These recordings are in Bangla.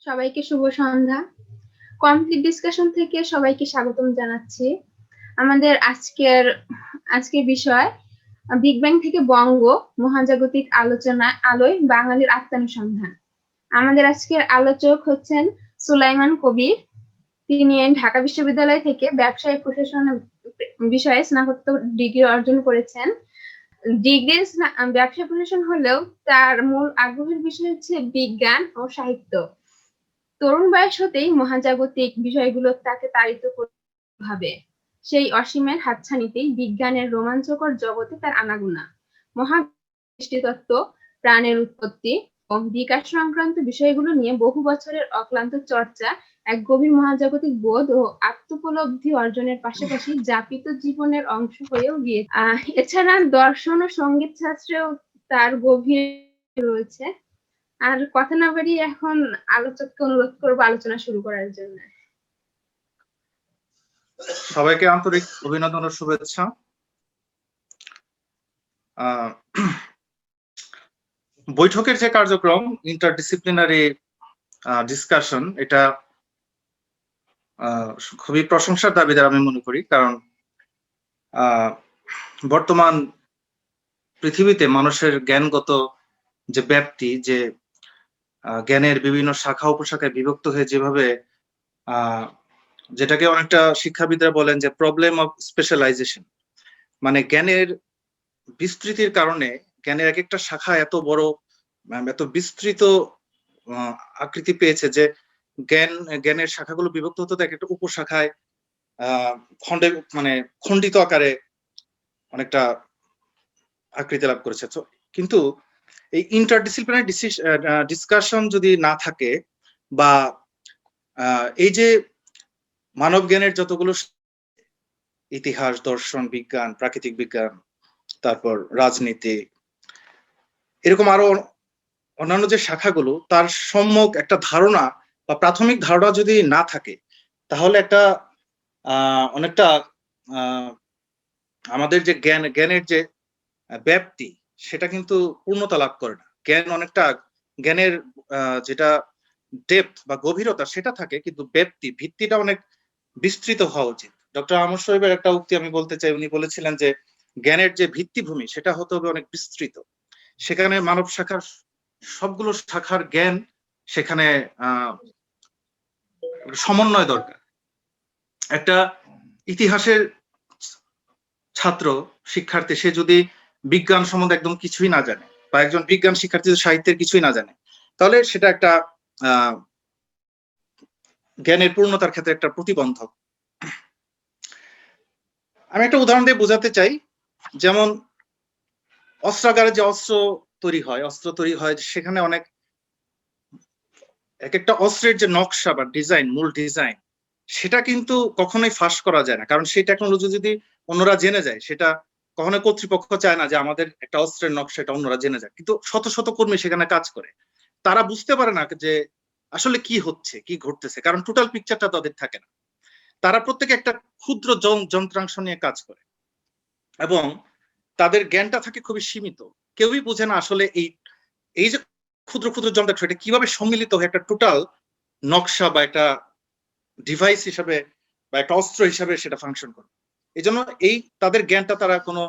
সবাইকে শুভ সন্ধ্যা। কমপ্লিট ডিসকাশন থেকে সবাইকে স্বাগতম জানাচ্ছি। আমাদের আজকের বিষয় বিগ ব্যাং থেকে বঙ্গ মহাজাগতিক আলোয় বাঙালির আত্মানুসন্ধান। আমাদের আজকের আলোচক হচ্ছেন সুলাইমান কবির। তিনি ঢাকা বিশ্ববিদ্যালয় থেকে ব্যবসায় প্রশাসন বিষয়ে স্নাতকোত্তর ডিগ্রি অর্জন করেছেন। ব্যবসায় প্রশাসন হলেও তার মূল আগ্রহের বিষয় হচ্ছে বিজ্ঞান ও সাহিত্য। তরুণ বয়স হতেই মহাজাগতিক বিষয়গুলো তাকে তাড়িত ভাবে। সেই অসীমের হাতছানিতেই বিজ্ঞানের রোমাঞ্চকর জগতে তার আনাগোনা। মহাসৃষ্টিতত্ত্ব, প্রাণের উৎপত্তি ও বিকাশ সংক্রান্ত বিষয়গুলো নিয়ে বহু বছরের অক্লান্ত চর্চা এক গভীর মহাজাগতিক বোধ ও আত্মোপলব্ধি অর্জনের পাশাপাশি যাপিত জীবনের অংশ হয়েও গিয়েছে। এছাড়া দর্শন ও সঙ্গীত শাস্ত্রেও তার গভীর রয়েছে। আর কথা না বাড়িয়ে এখন আলোচককে অনুরোধ করবো আলোচনা শুরু করার জন্য। সবাইকে আন্তরিক অভিনন্দন ও শুভেচ্ছা। বৈঠকের যে কার্যক্রম ইন্টারডিসিপ্লিনারি ডিসকাশন, এটা খুবই প্রশংসার দাবিদার আমি মনে করি। কারণ বর্তমান পৃথিবীতে মানুষের জ্ঞানগত যে ব্যাপ্তি, যে জ্ঞানের বিভিন্ন শাখা উপশাখায় বিভক্ত হয়ে যেভাবে যেটাকে অনেকটা শিক্ষাবিদরা বলেন যে প্রবলেম অফ স্পেশালাইজেশন, মানে জ্ঞানের বিস্তৃতির কারণে জ্ঞানের এক একটা শাখা এত বড়, এত বিস্তৃত আকৃতি পেয়েছে যে জ্ঞানের শাখাগুলো বিভক্ত হতে এক একটা উপশাখায় খণ্ডিত আকারে অনেকটা আকৃতি লাভ করেছে। কিন্তু এই ইন্টারডিসিপ্লিনারি ডিসকাশন যদি না থাকে, বা এই যে মানব জ্ঞানের যতগুলো ইতিহাস, দর্শন, বিজ্ঞান, প্রাকৃতিক বিজ্ঞান, তারপর রাজনীতি, এরকম আরো অন্যান্য যে শাখাগুলো, তার সম্যক একটা ধারণা বা প্রাথমিক ধারণা যদি না থাকে, তাহলে একটা অনেকটা আমাদের যে জ্ঞানের যে ব্যাপ্তি, সেটা কিন্তু পূর্ণতা লাভ করে না। জ্ঞানের যেটা ডেপথ বা গভীরতা সেটা থাকে, কিন্তু ভিত্তিটা অনেক বিস্তৃত হওয়া উচিত। ডক্টর আহমদ শরীফের একটা উক্তি আমি বলতে চাই। উনি বলেছিলেন যে জ্ঞানের যে ভিত্তিভূমি সেটা হতে হবে অনেক বিস্তৃত। সেখানে মানব শাখার সবগুলো শাখার জ্ঞান, সেখানে সমন্বয় দরকার। একটা ইতিহাসের ছাত্র, শিক্ষার্থী, সে যদি বিজ্ঞান সম্বন্ধে একদম কিছুই না জানে, বা একজন বিজ্ঞান শিক্ষার্থী সাহিত্যের কিছুই না জানে, তাহলে সেটা একটা জ্ঞানের পূর্ণতার ক্ষেত্রে একটা প্রতিবন্ধক। আমি একটা উদাহরণ দিয়ে বোঝাতে চাই। যেমন অস্ত্রাগারে যে অস্ত্র তৈরি হয় সেখানে এক একটা অস্ত্রের যে নকশা বা ডিজাইন, মূল ডিজাইন, সেটা কিন্তু কখনোই ফাঁস করা যায় না। কারণ সেই টেকনোলজি যদি অন্যরা জেনে যায়, সেটা কখনোই কর্তৃপক্ষ চায় না যে আমাদের একটা অস্ত্রের নকশা এটা অন্যরা জেনে যায়। কিন্তু শত শত কর্মী সেখানে কাজ করে, তারা বুঝতে পারে না যে আসলে কি হচ্ছে, কি ঘটতেছে, কারণ টোটাল পিকচারটা তাদের থাকে না। তারা প্রত্যেকে একটা ক্ষুদ্র যন্ত্রাংশ নিয়ে কাজ করে এবং তাদের জ্ঞানটা থাকে খুবই সীমিত। কেউই বোঝে না আসলে এই যে ক্ষুদ্র ক্ষুদ্র যন্ত্রাংশ, এটা কিভাবে সম্মিলিত হয়ে একটা টোটাল নকশা বা একটা ডিভাইস হিসাবে বা একটা অস্ত্র হিসাবে সেটা ফাংশন করে। এই জন্য তাদের জ্ঞানটা তারা কোনো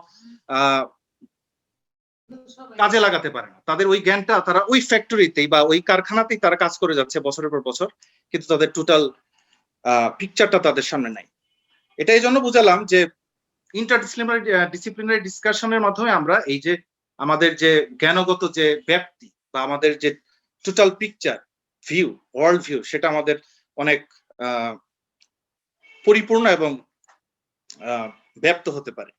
কাজে লাগাতে পারে না। তাদের ওই জ্ঞানটা তারা ওই ফ্যাক্টরিতেই বা ওই কারখানাতেই তারা কাজ করে যাচ্ছে বছরের পর বছর, কিন্তু তাদের টোটাল পিকচারটা তাদের সামনে নাই। এটা এই জন্য বুঝালাম যে ইন্টারডিসিপ্লিনারি ডিসকাশনের মাধ্যমে আমরা এই যে আমাদের যে জ্ঞানগত যে ব্যাপ্তি বা আমাদের যে টোটাল পিকচার ওয়ার্ল্ড ভিউ, সেটা আমাদের অনেক পরিপূর্ণ এবং ব্যাপ্ত হতে পারে।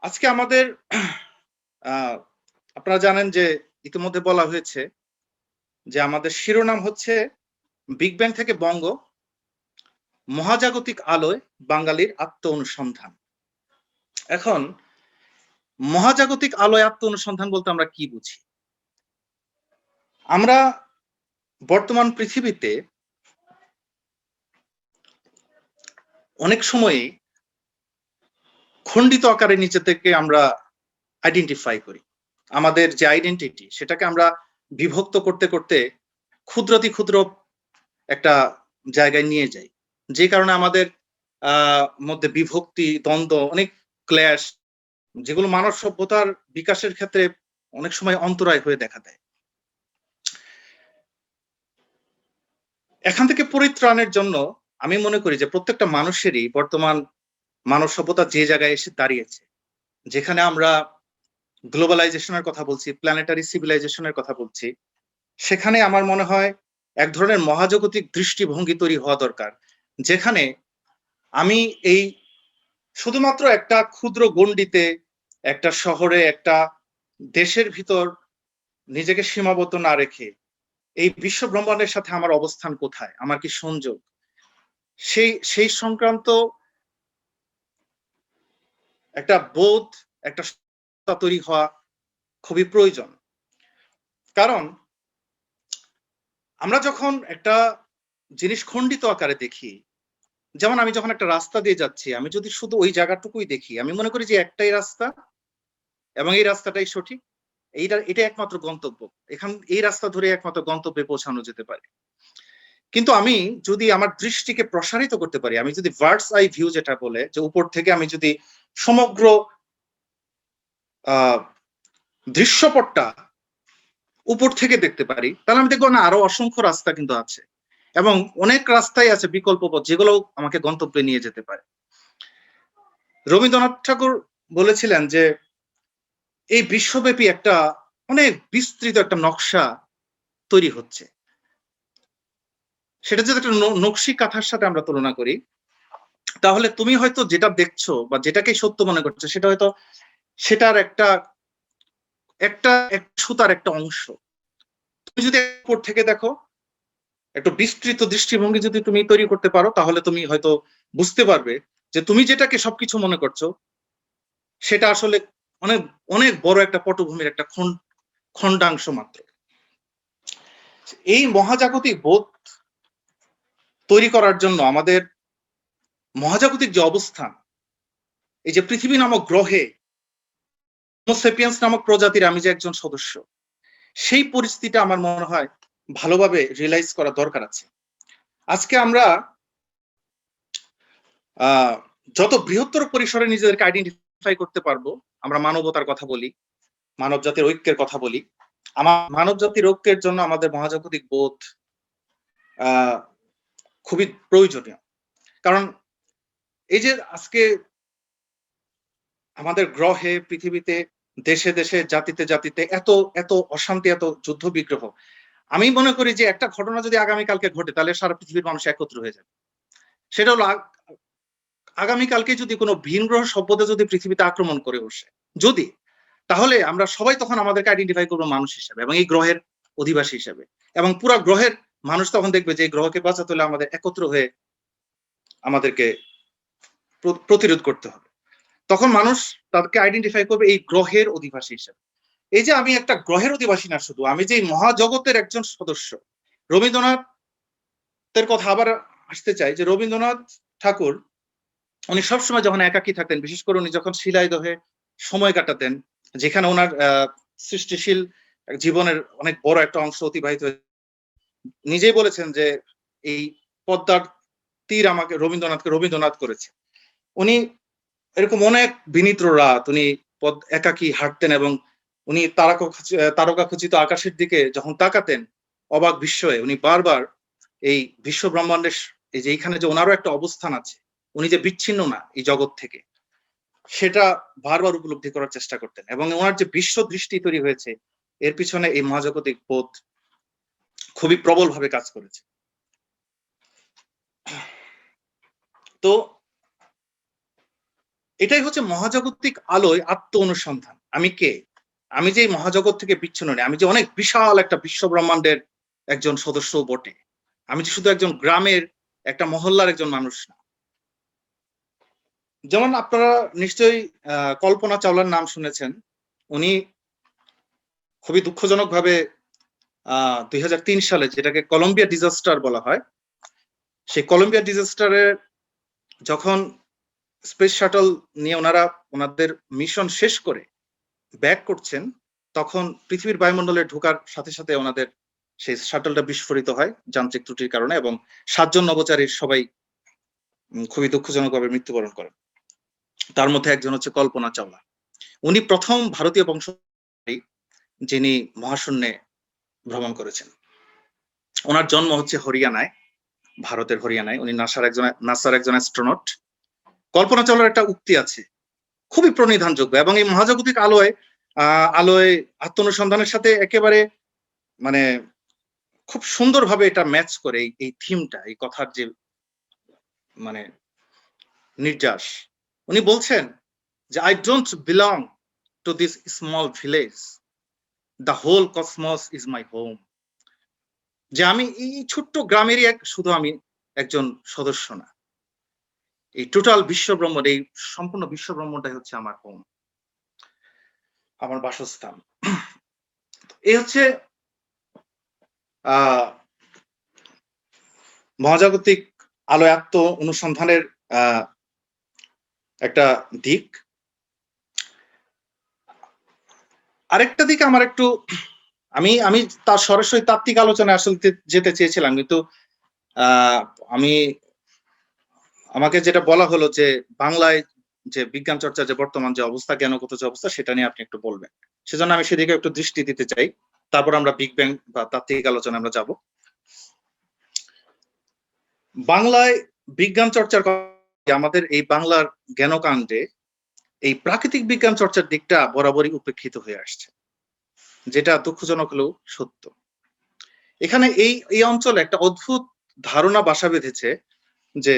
আজকে আমাদের আপনারা জানেন যে ইতিমধ্যে বলা হয়েছে যে আমাদের শিরোনাম হচ্ছে বিগ ব্যাং থেকে বঙ্গ মহাজাগতিক আলোয় বাঙালির আত্ম অনুসন্ধান। এখন মহাজাগতিক আলোয় আত্ম অনুসন্ধান বলতে আমরা কি বুঝি? আমরা বর্তমান পৃথিবীতে অনেক সময় খণ্ডিত আকারে নিচে থেকে আমরা আইডেন্টিফাই করি। আমাদের যে আইডেন্টিটি, সেটাকে আমরা বিভক্ত করতে করতে ক্ষুদ্রাতি ক্ষুদ্র একটা জায়গায় নিয়ে যায়, যে কারণে আমাদের মধ্যে বিভক্তি, দ্বন্দ্ব, অনেক ক্ল্যাশ, যেগুলো মানব সভ্যতার বিকাশের ক্ষেত্রে অনেক সময় অন্তরায় হয়ে দেখা দেয়। এখান থেকে পরিত্রাণের জন্য আমি মনে করি যে প্রত্যেকটা মানুষেরই বর্তমান মানব সভ্যতা যে জায়গায় এসে দাঁড়িয়েছে, যেখানে আমরা গ্লোবালাইজেশনের কথা বলছি, প্ল্যানেটারি সিভিলাইজেশনের কথা বলছি, সেখানে আমার মনে হয় এক ধরনের মহাজাগতিক দৃষ্টিভঙ্গি তৈরি হওয়া দরকার, যেখানে আমি এই শুধুমাত্র একটা ক্ষুদ্র গণ্ডিতে, একটা শহরে, একটা দেশের ভিতর নিজেকে সীমাবদ্ধ না রেখে এই বিশ্ব ব্রহ্মাণ্ডের সাথে আমার অবস্থান কোথায়, আমার কি সংযোগ, সেই সংক্রান্ত একটা বোধ, একটা তৈরি হওয়া খুবই প্রয়োজন। কারণ আমরা যখন একটা জিনিস খণ্ডিত আকারে দেখি, যেমন আমি যখন একটা রাস্তা দিয়ে যাচ্ছি, আমি যদি শুধু ওই জায়গাটুকুই দেখি, আমি মনে করি যে একটাই রাস্তা এবং এই রাস্তাটাই সঠিক, এটা একমাত্র গন্তব্য, এই রাস্তা ধরে একমাত্র গন্তব্যে পৌঁছানো যেতে পারে। কিন্তু আমি যদি আমার দৃষ্টিকে প্রসারিত করতে পারি, আমি যদি বার্ডস আই ভিউ যেটা বলে, যে উপর থেকে আমি যদি সমগ্র দৃশ্যপটটা উপর থেকে দেখতে পারি, তাহলে আমি দেখবো না আরো অসংখ্য রাস্তা কিন্তু আছে, এবং অনেক রাস্তাই আছে বিকল্প পথ, যেগুলো আমাকে গন্তব্যে নিয়ে যেতে পারে। রবীন্দ্রনাথ ঠাকুর বলেছিলেন যে এই বিশ্বব্যাপী একটা অনেক বিস্তৃত একটা নকশা তৈরি হচ্ছে, সেটা যদি একটা নকশি কাঁথার সাথে আমরা তুলনা করি, তাহলে তুমি হয়তো যেটা দেখছো বা যেটাকে সত্য মনে করছো, সেটা হয়তো সেটার একটা একটা সুতার একটা অংশ। তুমি যদি উপর থেকে দেখো, একটু বিস্তৃত দৃষ্টিভঙ্গি যদি তুমি তৈরি করতে পারো, তাহলে তুমি হয়তো বুঝতে পারবে যে তুমি যেটাকে সবকিছু মনে করছো, সেটা আসলে অনেক অনেক বড় একটা পটভূমির একটা খণ্ডাংশ মাত্র। এই মহাজাগতিক বোধ তৈরি করার জন্য আমাদের মহাজাগতিক যে অবস্থান, এই যে পৃথিবী নামক গ্রহে হোমোসেপিয়েন্স নামক প্রজাতির আমি যে একজন সদস্য, সেই পরিস্থিতিটা আমার মনে হয় ভালোভাবে রিয়েলাইজ করা দরকার আছে। আজকে আমরা যত বৃহত্তর পরিসরে নিজেদেরকে আইডেন্টিফাই করতে পারবো, আমরা মানবতার কথা বলি, মানব জাতির ঐক্যের কথা বলি, মানব জাতির ঐক্যের জন্য আমাদের মহাজাগতিক বোধ খুবই প্রয়োজনীয়। কারণ এই যে আজকে আমাদের গ্রহে, পৃথিবীতে, দেশে দেশে, জাতিতে জাতিতে এত এত অশান্তি, এত যুদ্ধ বিগ্রহ, আমি মনে করি যে একটা ঘটনা যদি আগামীকালকে ঘটে, তাহলে সারা পৃথিবীর মানুষ একত্র হয়ে যাবে। সেটা হলো আগামীকালকে যদি কোনো ভিন গ্রহ সভ্যতা যদি পৃথিবীতে আক্রমণ করে বসে, যদি, তাহলে আমরা সবাই তখন আমাদেরকে আইডেন্টিফাই করবো মানুষ হিসেবে এবং এই গ্রহের অধিবাসী হিসেবে, এবং পুরো গ্রহের মানুষ তখন দেখবে যে এই গ্রহকে বাঁচাতে হলে আমাদের একত্র হয়ে আমাদেরকে প্রতিরোধ করতে হবে। তখন মানুষ তাদেরকে আইডেন্টিফাই করবে এই গ্রহের অধিবাসী হিসেবে। এই যে আমি একটা গ্রহের অধিবাসী না, শুধু আমি যে মহাজগতের একজন সদস্য। রবীন্দ্রনাথের কথা আবার আসতে চাই, যে রবীন্দ্রনাথ ঠাকুর উনি সবসময় যখন একাকী থাকতেন, বিশেষ করে উনি যখন শিলাইদহে সময় কাটাতেন, যেখানে ওনার সৃষ্টিশীল জীবনের অনেক বড় একটা অংশ অতিবাহিত, নিজেই বলেছেন যে এই পদ্মার তীর আমাকে রবীন্দ্রনাথ করেছে। উনি এরকম অনেক বিনিদ্র রাত উনি একাকী হাঁটতেন, এবং উনি তারকা খচিত আকাশের দিকে যখন তাকাতেন অবাক বিস্ময়ে, উনি বারবার এই বিশ্ব ব্রহ্মাণ্ডের এই যে এইখানে যে ওনারও একটা অবস্থান আছে, উনি যে বিচ্ছিন্ন না এই জগৎ থেকে, সেটা বারবার উপলব্ধি করার চেষ্টা করতেন। এবং ওনার যে বিশ্ব দৃষ্টি তৈরি হয়েছে, এর পিছনে এই মহাজাগতিক বোধ খুবই প্রবল ভাবে কাজ করেছে। তো এটাই হচ্ছে মহাজাগতিক আলোয় আত্ম অনুসন্ধান। আমি কে? আমি যে মহাজগৎ থেকে বিচ্ছিন্ন নই, আমি যে অনেক বিশাল একটা বিশ্ব ব্রহ্মাণ্ডের একজন সদস্য বটে, আমি যে শুধু একজন গ্রামের একটা মহল্লার একজন মানুষ না। যেমন আপনারা নিশ্চয়ই কল্পনা চাওলার নাম শুনেছেন। উনি খুবই দুঃখজনক ভাবে 2003 সালে, যেটাকে কলম্বিয়া ডিজাস্টার বলা হয়, সেই কলম্বিয়া ডিজাস্টারের যখন স্পেস শাটল নিয়ে ওনারা ওনাদের মিশন শেষ করে ব্যাক করছেন, তখন পৃথিবীর বায়ুমণ্ডলে ঢোকার সাথে সাথে ওনাদের সেই শাটলটা বিস্ফোরিত হয় যান্ত্রিক ত্রুটির কারণে, এবং 7 জন নভোচারীর সবাই খুবই দুঃখজনকভাবে মৃত্যুবরণ করেন। তার মধ্যে একজন হচ্ছে কল্পনা চাওলা। উনি প্রথম ভারতীয় বংশোদ্ভূত যিনি মহাশূন্যে ভ্রমণ করেছেন। ওনার জন্ম হচ্ছে হরিয়ানায়, ভারতের হরিয়ানায়। উনি নাসার একজন অ্যাস্ট্রোনট। কল্পনা চাওলার একটা উক্তি আছে, খুবই প্রণিধানযোগ্য, এবং এই মহাজাগতিক আলোয় আত্মনুসন্ধানের সাথে একেবারে মানে খুব সুন্দরভাবে এটা ম্যাচ করে এই থিমটা, এই কথার যে মানে নির্যাস। উনি বলছেন যে I don't belong to this small village, the whole cosmos is my home. যে আমি এই ছোট্ট গ্রামেরই শুধু আমি একজন সদস্য না, এই টোটাল বিশ্বব্রহ্মাণ্ড, এই সম্পূর্ণ বিশ্বব্রহ্মাণ্ডটাই হচ্ছে আমার হোম, আমার বাসস্থান। এই হচ্ছে মহাজাগতিক আলোয় আত্ম অনুসন্ধানের একটা দিক। আরেকটা দিক আমার একটু, আমি তার সরাসরি তাত্ত্বিক আলোচনায় আসলে যেতে চেয়েছিলাম, কিন্তু আমাকে যেটা বলা হলো যে বাংলায় যে বিজ্ঞান চর্চার যে বর্তমান যে অবস্থা, জ্ঞানগত যে অবস্থা, সেটা নিয়ে আপনি একটু বলবেন। সেজন্য আমি সেদিকে একটু দৃষ্টি দিতে চাই, তারপর আমরা বিগ ব্যাং বা তাত্ত্বিক আলোচনা আমরা যাব। বাংলায় বিজ্ঞান চর্চার আমাদের এই বাংলার জ্ঞানকাণ্ডে এই প্রাকৃতিক বিজ্ঞান চর্চার দিকটা বরাবরই উপেক্ষিত হয়ে আসছে, যেটা দুঃখজনক হলেও সত্য। এখানে এই অঞ্চলে একটা অদ্ভুত ধারণা বাসা বেঁধেছে যে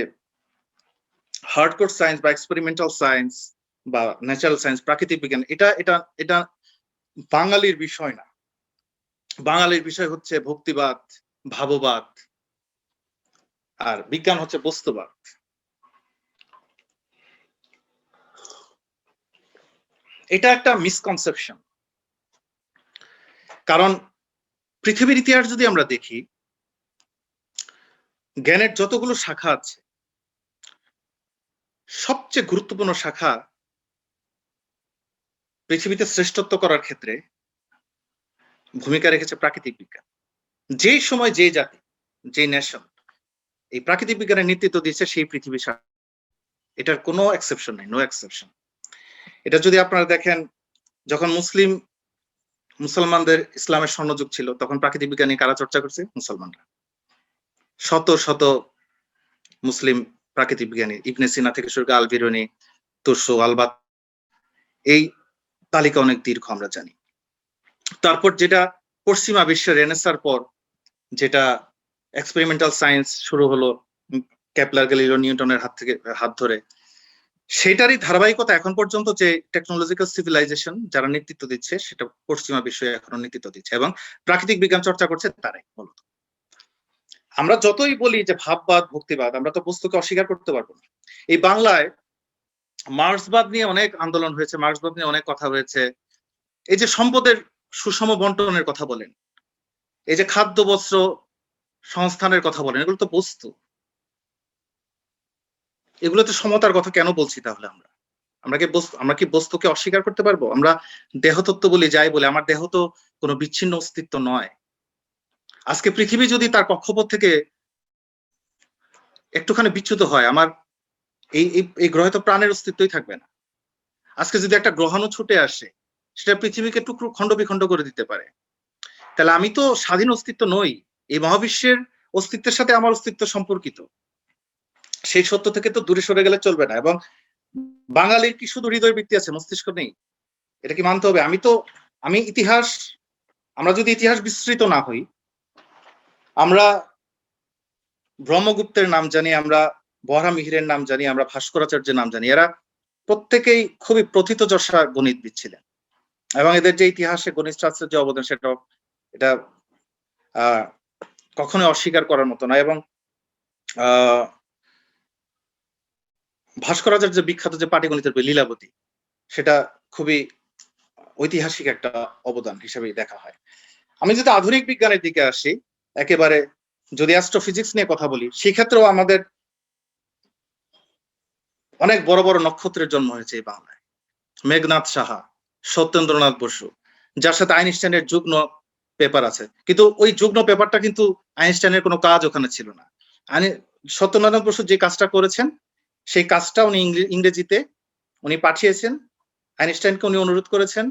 হার্ডকোর সায়েন্স বা এক্সপেরিমেন্টাল সায়েন্স বা ন্যাচারাল সায়েন্স, প্রাকৃতিক বিজ্ঞান, এটা বাঙালির বিষয় না। বাঙালির বিষয় হচ্ছে ভক্তিবাদ, ভাববাদ, আর বিজ্ঞান হচ্ছে বস্তুবাদ। এটা একটা মিসকনসেপশন। কারণ পৃথিবীর ইতিহাস যদি আমরা দেখি, জ্ঞানের যতগুলো শাখা আছে, সবচেয়ে গুরুত্বপূর্ণ শাখা পৃথিবীতে শ্রেষ্ঠত্ব করার ক্ষেত্রে ভূমিকা রেখেছে প্রাকৃতিক বিজ্ঞান। যেই সময় যে জাতি, যে নেশন এই প্রাকৃতিক বিজ্ঞানের নেতৃত্ব দিয়েছে, সেই পৃথিবী এটার কোনো এক্সেপশন নেই, নো এক্সেপশন। এটা যদি আপনারা দেখেন, যখন মুসলমানদের ইসলামের স্বর্ণযুগ ছিল, তখন প্রাকৃতিক বিজ্ঞান নিয়ে কারা চর্চা করছে? মুসলমানরা। শত শত মুসলিম প্রাকৃতিক বিজ্ঞানী, ইবনে সিনা থেকে শুরু করে আল বিরুনি, তুরসু, আলবাত, এই তালিকা অনেক দীর্ঘ আমরা জানি। তারপর যেটা পশ্চিমা বিশ্বের রেনেসার পর যেটা এক্সপেরিমেন্টাল সায়েন্স শুরু হলো কেপলার, গ্যালিলিও, নিউটনের হাত ধরে, সেটারই ধারাবাহিকতা এখন পর্যন্ত যে টেকনোলজিক্যাল সিভিলাইজেশন যারা নেতৃত্ব দিচ্ছে, সেটা পশ্চিমা বিশ্বে এখনো নেতৃত্ব দিচ্ছে, এবং প্রাকৃতিক বিজ্ঞান চর্চা করছে তারাই মূলত। আমরা যতই বলি যে ভাববাদ, ভক্তিবাদ, আমরা তো বস্তুকে অস্বীকার করতে পারবো না। এই বাংলায় মার্ক্সবাদ নিয়ে অনেক আন্দোলন হয়েছে, মার্ক্সবাদ নিয়ে অনেক কথা হয়েছে। এই যে সম্পদের সুষম বন্টনের কথা বলেন, এই যে খাদ্য বস্ত্র সংস্থানের কথা বলেন, এগুলো তো বস্তু। এগুলোতে সমতার কথা কেন বলছি তাহলে? আমরা কি বস্তুকে অস্বীকার করতে পারবো? আমরা দেহতত্ত্ব বলি, যাই বলে, আমার দেহ তো কোনো বিচ্ছিন্ন অস্তিত্ব নয়। আজকে পৃথিবী যদি তার কক্ষপথ থেকে একটুখানি বিচ্যুত হয়, আমার এই গ্রহে তো প্রাণের অস্তিত্বই থাকবে না। আজকে যদি একটা গ্রহাণু ছুটে আসে, সেটা পৃথিবীকে টুকরো খণ্ড বিখণ্ড করে দিতে পারে। তাহলে আমি তো স্বাধীন অস্তিত্ব নই, এই মহাবিশ্বের অস্তিত্বের সাথে আমার অস্তিত্ব সম্পর্কিত। সেই সত্য থেকে তো দূরে সরে গেলে চলবে না। এবং বাঙালির কি শুধু হৃদয় বৃত্তি আছে, মস্তিষ্ক নেই? এটা কি মানতে হবে? আমরা যদি ইতিহাস বিস্তৃত না হই, আমরা ব্রহ্মগুপ্তের নাম জানি, আমরা বহরা মিহিরের নাম জানি, আমরা ভাস্করাচার্যের নাম জানি। এরা প্রত্যেকেই খুবই প্রথিতযশা গণিতবিদ ছিলেন, এবং এদের যে ইতিহাসে গণিত শাস্ত্রের যে অবদান, এটা কখনোই অস্বীকার করার মতো না। এবং ভাস্করাচার্যের বিখ্যাত যে পাটিগণিতের বই লীলাবতী, সেটা খুবই ঐতিহাসিক একটা অবদান হিসেবে দেখা হয়। আমি যদি আধুনিক বিজ্ঞানের দিকে আসি, একেবারে যদি অ্যাস্ট্রোফিজিক্স নিয়ে কথা বলি, সেক্ষেত্রেও আমাদের অনেক বড় বড় নক্ষত্রের জন্ম হয়েছে এই বাংলায়। মেঘনাথ সাহা, সত্যেন্দ্রনাথ বসু, যার সাথে আইনস্টাইনের যুগ্ম পেপার আছে, কিন্তু ওই যুগ্ম পেপারটা কিন্তু আইনস্টাইনের কোনো কাজ ওখানে ছিল না। সত্যনারায়ণ বসু যে কাজটা করেছেন সেই কাজটা উনি ইংরেজিতে উনি পাঠিয়েছেন আইনস্টাইনকে। উনি অনুরোধ করেছেন,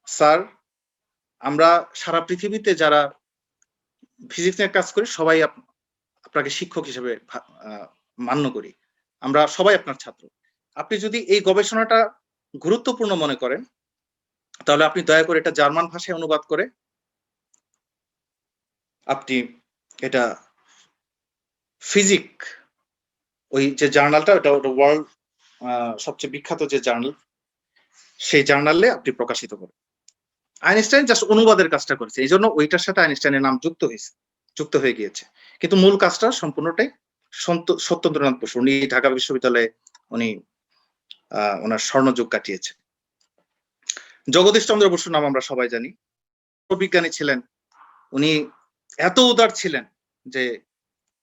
স্যার আমরা সারা পৃথিবীতে যারা ফিজিক্স নিয়ে কাজ করি সবাই আপনাকে শিক্ষক হিসেবে মান্য করি, আমরা সবাই আপনার ছাত্র। আপনি যদি এই গবেষণাটা গুরুত্বপূর্ণ মনে করেন তাহলে আপনি দয়া করে এটা জার্মান ভাষায় অনুবাদ করে আপনি এটা ফিজিক ওই যে জার্নালটা, ওটা ওয়ার্ল্ড সবচেয়ে বিখ্যাত যে জার্নাল, সেই জার্নালে আপনি প্রকাশিত করেন। আইনস্টাইন জাস্ট অনুবাদের কাজটা করেছে, এই জন্য ওইটার সাথে আইনস্টাইনের নাম যুক্ত হয়ে গিয়েছে, কিন্তু মূল কাজটা সম্পূর্ণটাই সত্যেন্দ্রনাথ বসু। উনি ঢাকা বিশ্ববিদ্যালয়ে উনি ওনার স্বর্ণযুগ কাটিয়েছে। জগদীশ চন্দ্র বসুর নাম আমরা সবাই জানি, বিজ্ঞানী ছিলেন। উনি এত উদার ছিলেন যে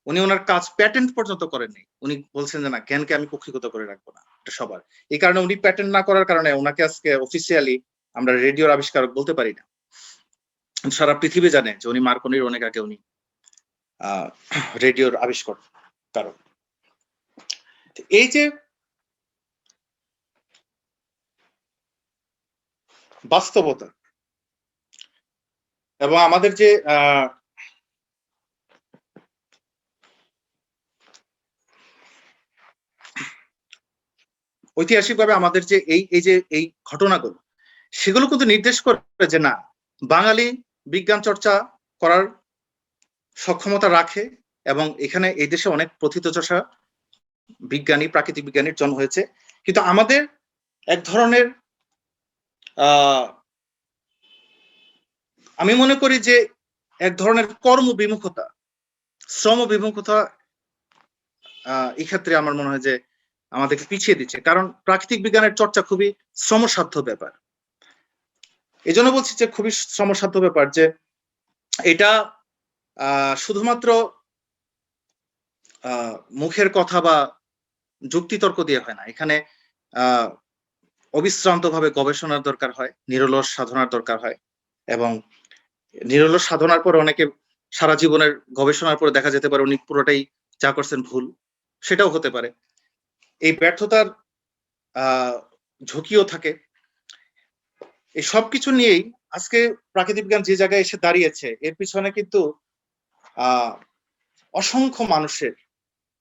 উনি ওনার কাজ প্যাটেন্ট পর্যন্ত করেননি। উনি বলছেন যে না, জ্ঞানকে আমি কক্ষিগত করে রাখবো না, এটা সবার। এই কারণে উনি প্যাটেন্ট না করার কারণে ওনাকে আজকে অফিসিয়ালি আমরা রেডিওর আবিষ্কারক বলতে পারি না। সারা পৃথিবী জানে যে উনি মার্কনির অনেক আগে উনি রেডিওর আবিষ্কার কারণ। এই যে বাস্তবতা এবং আমাদের যে ঐতিহাসিকভাবে আমাদের যে এই ঘটনাগুলো, সেগুলো কিন্তু নির্দেশ করে যে না, বাঙালি বিজ্ঞান চর্চা করার সক্ষমতা রাখে এবং এখানে এই দেশে অনেক প্রথিতযশা বিজ্ঞানী, প্রাকৃতিক বিজ্ঞানীর জন্ম হয়েছে। কিন্তু আমাদের এক ধরনের আমি মনে করি যে এক ধরনের কর্ম বিমুখতা, শ্রম বিমুখতা এই ক্ষেত্রে আমার মনে হয় যে আমাদেরকে পিছিয়ে দিচ্ছে, কারণ প্রাকৃতিক বিজ্ঞানের চর্চা খুবই শ্রমসাধ্য ব্যাপার। এই জন্য বলছি যে খুবই শ্রমসাধ্য ব্যাপার, যে এটা শুধুমাত্র মুখের কথা বা যুক্তিতর্ক দিয়ে হয় না। এখানে অবিশ্রান্ত ভাবে গবেষণার দরকার হয়, নিরলস সাধনার দরকার হয়, এবং নিরলস সাধনার পর অনেকে সারা জীবনের গবেষণার পরে দেখা যেতে পারে উনি পুরোটাই যা করছেন ভুল, সেটাও হতে পারে। এই ব্যর্থতার ঝুঁকিও থাকে। এই সবকিছু নিয়েই আজকে প্রাকৃতিক বিজ্ঞান যে জায়গায় এসে দাঁড়িয়েছে, এর পিছনে কিন্তু অসংখ্য মানুষের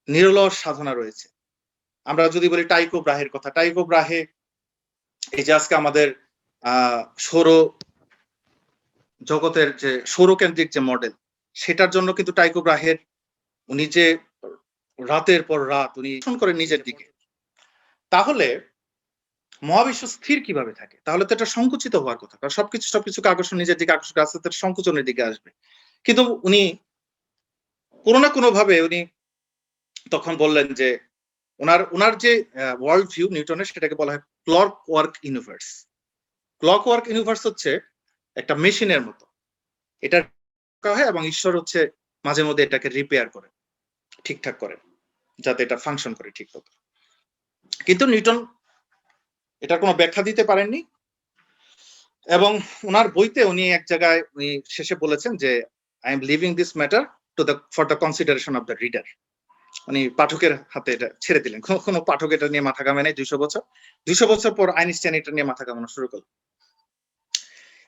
নিরলস সাধনা রয়েছে। আমরা যদি বলি টাইকো ব্রাহের কথা, টাইকো ব্রাহে এই যে আজকে আমাদের সৌর জগতের যে সৌরকেন্দ্রিক যে মডেল, সেটার জন্য কিন্তু টাইকো ব্রাহের উনি যে রাতের পর রাত উনি করেন নিজের দিকে, তাহলে মহাবিশ্ব স্থির কিভাবে থাকে? তাহলে তো এটা সংকুচিত হওয়ার কথা, কারণ সবকিছুকে আকর্ষণ নিজের দিকে আকর্ষণ আস্তে আস্তে সংকুচনের দিকে আসবে। কিন্তু উনি কোনো না কোনো ভাবে উনি তখন বললেন যে ওনার যে ওয়ার্ল্ড ভিউ নিউটনের, সেটাকে বলা হয় clock work universe. Clock work universe হচ্ছে একটা মেশিনের মতো, এটা হয় এবং ঈশ্বর হচ্ছে মাঝে মধ্যে এটাকে রিপেয়ার করে, ঠিকঠাক করে, যাতে এটা ফাংশন করে ঠিক মতো। কিন্তু নিউটন এটার কোনো ব্যাখ্যা দিতে পারেননি, এবং ওনার বইতে উনি এক জায়গায় উনি শেষে বলেছেন যে I am living this matter for the consideration of the reader. উনি পাঠকের হাতে এটা ছেড়ে দিলেন। কোনো পাঠক এটা নিয়ে মাথা ঘামে নাই 200 বছর পর আইনস্টাইন এটা নিয়ে মাথা ঘামানো শুরু করল।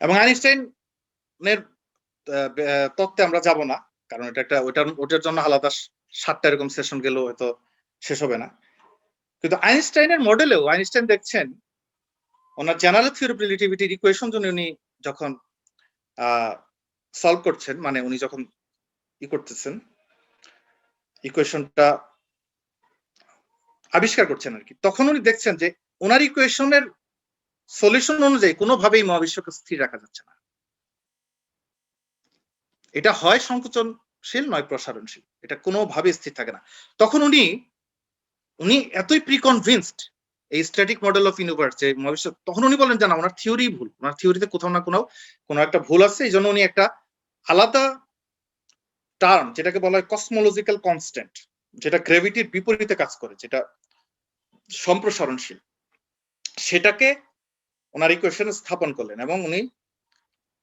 এবং আইনস্টাইনের তত্ত্বে আমরা যাব না, কারণ এটা একটা ওটার জন্য আলাদা 7টা এরকম সেশন গেলেও হয়তো শেষ হবে না। কিন্তু আইনস্টাইনের মডেলেও আইনস্টাইন দেখছেন ওনার জেনারেল থিওরি অফ রিলেটিভিটির ইকুয়েশন উনি যখন সলভ করছেন, মানে উনি যখন করতেছেন ইকুয়েশনটা আবিষ্কার করছেন আর কি, তখন উনি দেখছেন যে ওনার ইকুয়েশনের সলিউশন অনুযায়ী কোনোভাবেই মহাবিশ্বকে স্থির রাখা যাচ্ছে না। এটা হয় সংকোচনশীল নয় প্রসারণশীল, এটা কোনোভাবে স্থির থাকে না। তখন উনি এতই প্রিকনভিন্সড এই স্ট্যাটিক মডেল অফ ইউনিভার্স যে মহাবিশ্ব, তখন উনি বলেন যে না, ওনার থিওরি ভুল, ওনার থিওরিতে কোথাও না কোনো একটা ভুল আছে। এই জন্য উনি একটা আলাদা টার্ম, যেটাকে বলা হয় কসমোলজিক্যাল কনস্ট্যান্ট, যেটা গ্র্যাভিটির বিপরীতে কাজ করে, যেটা সম্প্রসারণশীল, সেটাকে ওনার ইকুয়েশনে স্থাপন করলেন। এবং উনি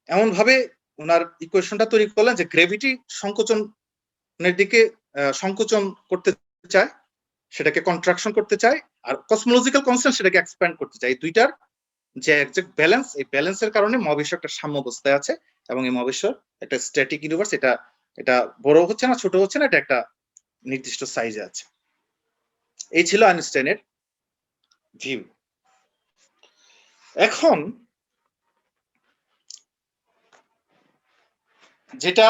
এমন ভাবে ওনার ইকুয়েশনটা তৈরি করলেন যে গ্রেভিটি সংকোচনের দিকে সংকোচন করতে চায়, সেটাকে কন্ট্রাকশন করতে চায়, আর কসমোলজিক্যাল কনস্ট্যান্ট সেটাকে এক্সপ্যান্ড করতে চায়। এই দুইটার যে একজ্যাক্ট ব্যালেন্স, এই ব্যালেন্সের কারণে মহাবিশ্ব একটা সাম্য অবস্থায় আছে, এবং এই মহাবিশ্ব একটা স্ট্যাটিক ইউনিভার্স, এটা বড় হচ্ছে না ছোট হচ্ছে না, এটা একটা নির্দিষ্ট সাইজে আছে। এই ছিল আইনস্টাইনের ভিউ। এখন যেটা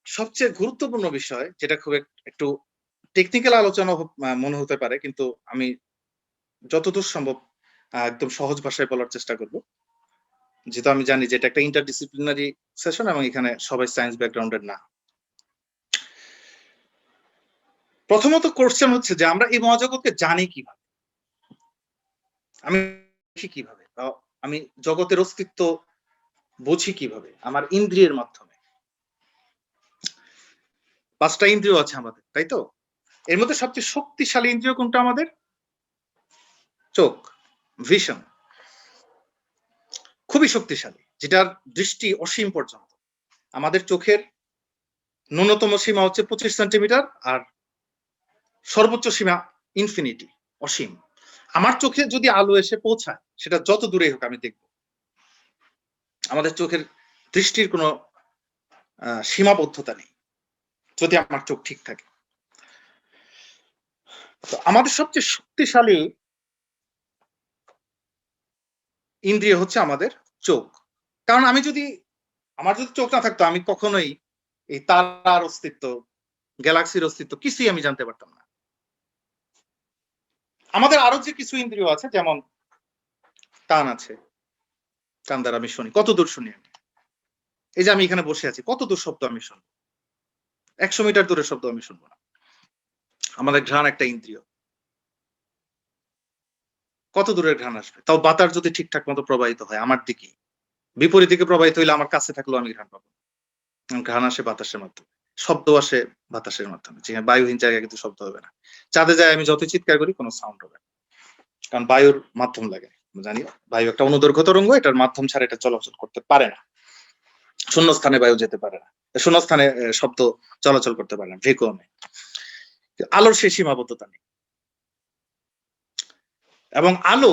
সবচেয়ে গুরুত্বপূর্ণ বিষয়, যেটা খুব একটু টেকনিক্যাল আলোচনা মনে হতে পারে, কিন্তু আমি যতদূর সম্ভব একদম সহজ ভাষায় বলার চেষ্টা করব, যেহেতু আমি জানি যে এটা একটা ইন্টারডিসিপ্লিনারি সেশন এবং এখানে সবাই সায়েন্স ব্যাকগ্রাউন্ডের না। প্রথমত কোশ্চেন হচ্ছে যে আমরা এই মহাজগৎকে জানি কিভাবে, আমি দেখি কিভাবে, আমি জগতের অস্তিত্ব বুঝি কিভাবে? আমার ইন্দ্রিয়ের মাধ্যমে। 5টা ইন্দ্রিয় আছে আমাদের, তাই তো? এর মধ্যে সবচেয়ে শক্তিশালী ইন্দ্রিয় কোনটা আমাদের? চোখ, ভিশন। খুবই শক্তিশালী, যেটার দৃষ্টি অসীম পর্যন্ত। আমাদের চোখের ন্যূনতম সীমা হচ্ছে 25 সেন্টিমিটার, আর সর্বোচ্চ সীমা ইনফিনিটি, অসীম। আমার চোখে যদি আলো এসে পৌঁছায়, সেটা যত দূরে হোক আমি দেখব। আমাদের চোখের দৃষ্টির কোনো সীমাবদ্ধতা নেই, যদি আমার চোখ ঠিক থাকে। তো আমাদের সবচেয়ে শক্তিশালী ইন্দ্রিয় হচ্ছে আমাদের চোখ। কারণ আমার যদি চোখ না থাকতো, আমি কখনোই এই তারার অস্তিত্ব, গ্যালাক্সির অস্তিত্ব কিছুই আমি জানতে পারতাম না। আমাদের আরো যে কিছু ইন্দ্রিয় আছে, যেমন কান আছে, কান দ্বারা আমি শুনি। কত দূর শুনি আমি? এই যে আমি এখানে বসে আছি, কত দূর শব্দ আমি শুনবো? 100 মিটার দূরের শব্দ আমি শুনবো না। আমাদের ঘ্রাণ একটা ইন্দ্রিয়, কত দূরের ঘ্রাণ আসবে? তাও বাতাস যদি ঠিকঠাক মতো প্রবাহিত হয় আমার দিকে, বিপরীত দিকে প্রবাহিত হইলে আমার কাছে থাকলেও আমি ঘ্রাণ পাবো। ঘ্রাণ আসে বাতাসের মাধ্যমে, শব্দ আসে বাতাসের মাধ্যমে। যেখানে বায়ুহীন জায়গায় কিন্তু শব্দ হবে না। চাঁদে যায় আমি যতই চিৎকার করি, কোনো সাউন্ড হবে না, কারণ বায়ুর মাধ্যম লাগে। জানি বায়ু একটা অনুদৈর্ঘ্য তরঙ্গ, এটার মাধ্যম ছাড়া এটা চলাচল করতে পারে না। শূন্যস্থানে বায়ু যেতে পারে না, শূন্যস্থানে শব্দ চলাচল করতে পারে না, ভ্যাকুয়ামে। আলোর সেই সীমাবদ্ধতা নেই। এবং আলো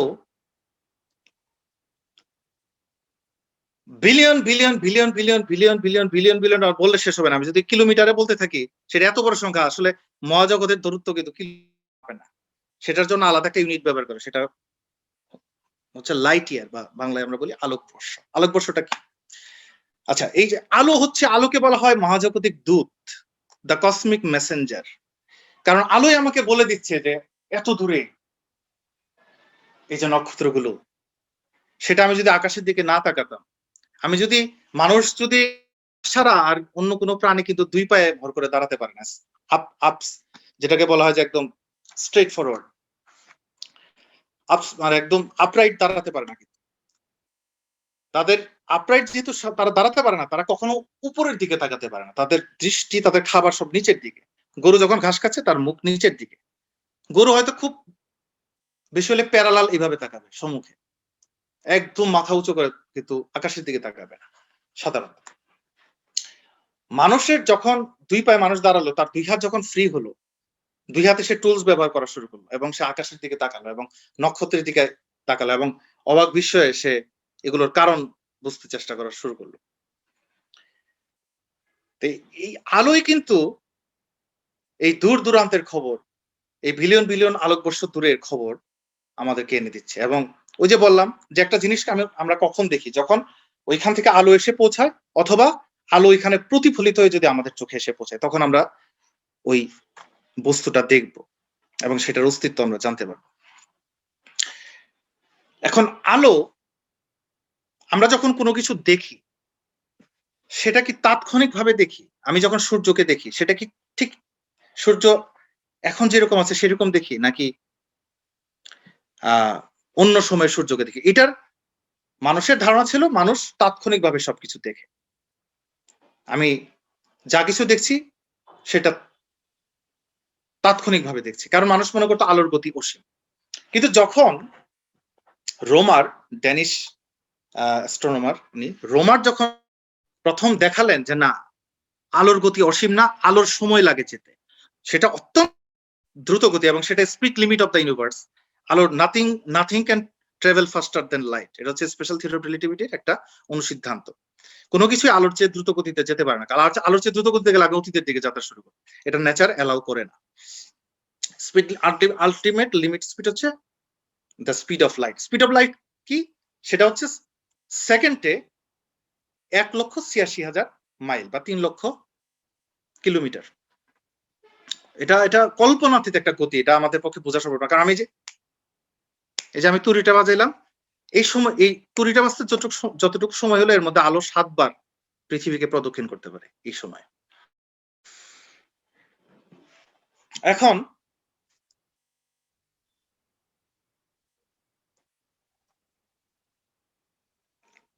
billion billion billion billion billion billion billion billion বললে শেষ হবে না। আমি যদি কিলোমিটারে বলতে থাকি, সেটা এত বড় সংখ্যা। আসলে মহাজগতের দূরত্ব কিন্তু হবে না, সেটার জন্য আলাদা একটা ইউনিট ব্যবহার করে, সেটা হচ্ছে লাইট ইয়ার, বা বাংলায় আমরা বলি আলোকবর্ষ। আলোকবর্ষটা কি? আচ্ছা, এই যে আলো হচ্ছে, আলোকে বলা হয় মহাজাগতিক দূত, দ্য কসমিক মেসেঞ্জার। কারণ আলোই আমাকে বলে দিচ্ছে যে এত দূরে এই যে নক্ষত্রগুলো, সেটা আমি যদি আকাশের দিকে না তাকাতাম, আমি যদি মানুষ যদি ছাড়া আর অন্য কোনো প্রাণী কিন্তু 2 পায়ে ভর করে দাঁড়াতে পারে না, আপস যেটাকে বলা হয় যে একদম স্ট্রেট ফরওয়ার্ড, আপস মানে একদম আপরাইট দাঁড়াতে পারে না। কিন্তু তাদের আপরাইট যেহেতু তারা দাঁড়াতে পারে না, তারা কখনো উপরের দিকে তাকাতে পারে না। তাদের দৃষ্টি, তাদের খাবার সব নিচের দিকে। গরু যখন ঘাস খাচ্ছে, তার মুখ নিচের দিকে। গরু হয়তো খুব বেশি হলে প্যারালাল এইভাবে তাকাবে সম্মুখে, একদম মাথা উঁচু করে, কিন্তু আকাশের দিকে তাকাবে না সাধারণত। মানুষের যখন 2 পায়ে মানুষ দাঁড়ালো, তার 2 হাত যখন ফ্রি হলো, 2 হাতে সে টুলস ব্যবহার করা শুরু করলো, এবং সে আকাশের দিকে তাকালো এবং নক্ষত্রের দিকে তাকালো, এবং অবাক বিস্ময়ে সে এগুলোর কারণ বুঝতে চেষ্টা করা শুরু করলো। এই আলোই কিন্তু এই দূর দূরান্তের খবর, এই বিলিয়ন বিলিয়ন আলোকবর্ষ দূরের খবর আমাদেরকে এনে দিচ্ছে। এবং ওই যে বললাম যে একটা জিনিসকে আমরা কখন দেখি? যখন ওইখান থেকে আলো এসে পৌঁছায়, অথবা আলো ওইখানে প্রতিফলিত হয়ে যদি আমাদের চোখে এসে পৌঁছায়, তখন আমরা ওই বস্তুটা দেখব এবং সেটার অস্তিত্ব আমরা জানতে পারবো। এখন আলো, আমরা যখন কোনো কিছু দেখি, সেটা কি তাৎক্ষণিকভাবে দেখি? আমি যখন সূর্যকে দেখি, সেটা কি ঠিক সূর্য এখন যেরকম আছে সেরকম দেখি, নাকি অন্য সময়ের সূর্যকে দেখি? এটার মানুষের ধারণা ছিল মানুষ তাৎক্ষণিকভাবে সবকিছু দেখে। আমি যা কিছু দেখছি সেটা তাৎক্ষণিকভাবে দেখছি, কারণ মানুষ মনে করতো আলোর গতি অসীম। কিন্তু যখন রোমার, ড্যানিশ অ্যাস্ট্রোনমার, উনি রোমার যখন প্রথম দেখালেন যে না, আলোর গতি অসীম না, আলোর সময় লাগে যেতে, সেটা অত্যন্ত দ্রুত গতি এবং সেটা speed limit of the universe. আলোর nothing can travel faster than light, এটা হচ্ছে স্পেশাল থিওরি অফ রিলেটিভিটির একটা অনুসিদ্ধান্ত। কোনো কিছুই আলোর চেয়ে দ্রুত গতিতে যেতে পারে না, কারণ আলোর চেয়ে দ্রুত গতিতে গেলে আগে অতীতের দিকে যাত্রা শুরু করে, এটা নেচার অ্যালাউ করে না। স্পিড আলটিমেট লিমিট স্পিড হচ্ছে the speed of light. Speed of light কি? সেটা হচ্ছে সেকেন্ডে 1,86,000 মাইল বা 3 লক্ষ কিলোমিটার। এটা কল্পনাতীত একটা গতি, এটা আমাদের পক্ষে বোঝা সম্ভব না। কারণ এই যে আমি তুড়িটা বাজাইলাম, এই সময় এই তুড়িটা বাজতে যতটুকু সময় হলো এর মধ্যে আলো 7 বার পৃথিবীকে প্রদক্ষিণ করতে পারে এই সময়। এখন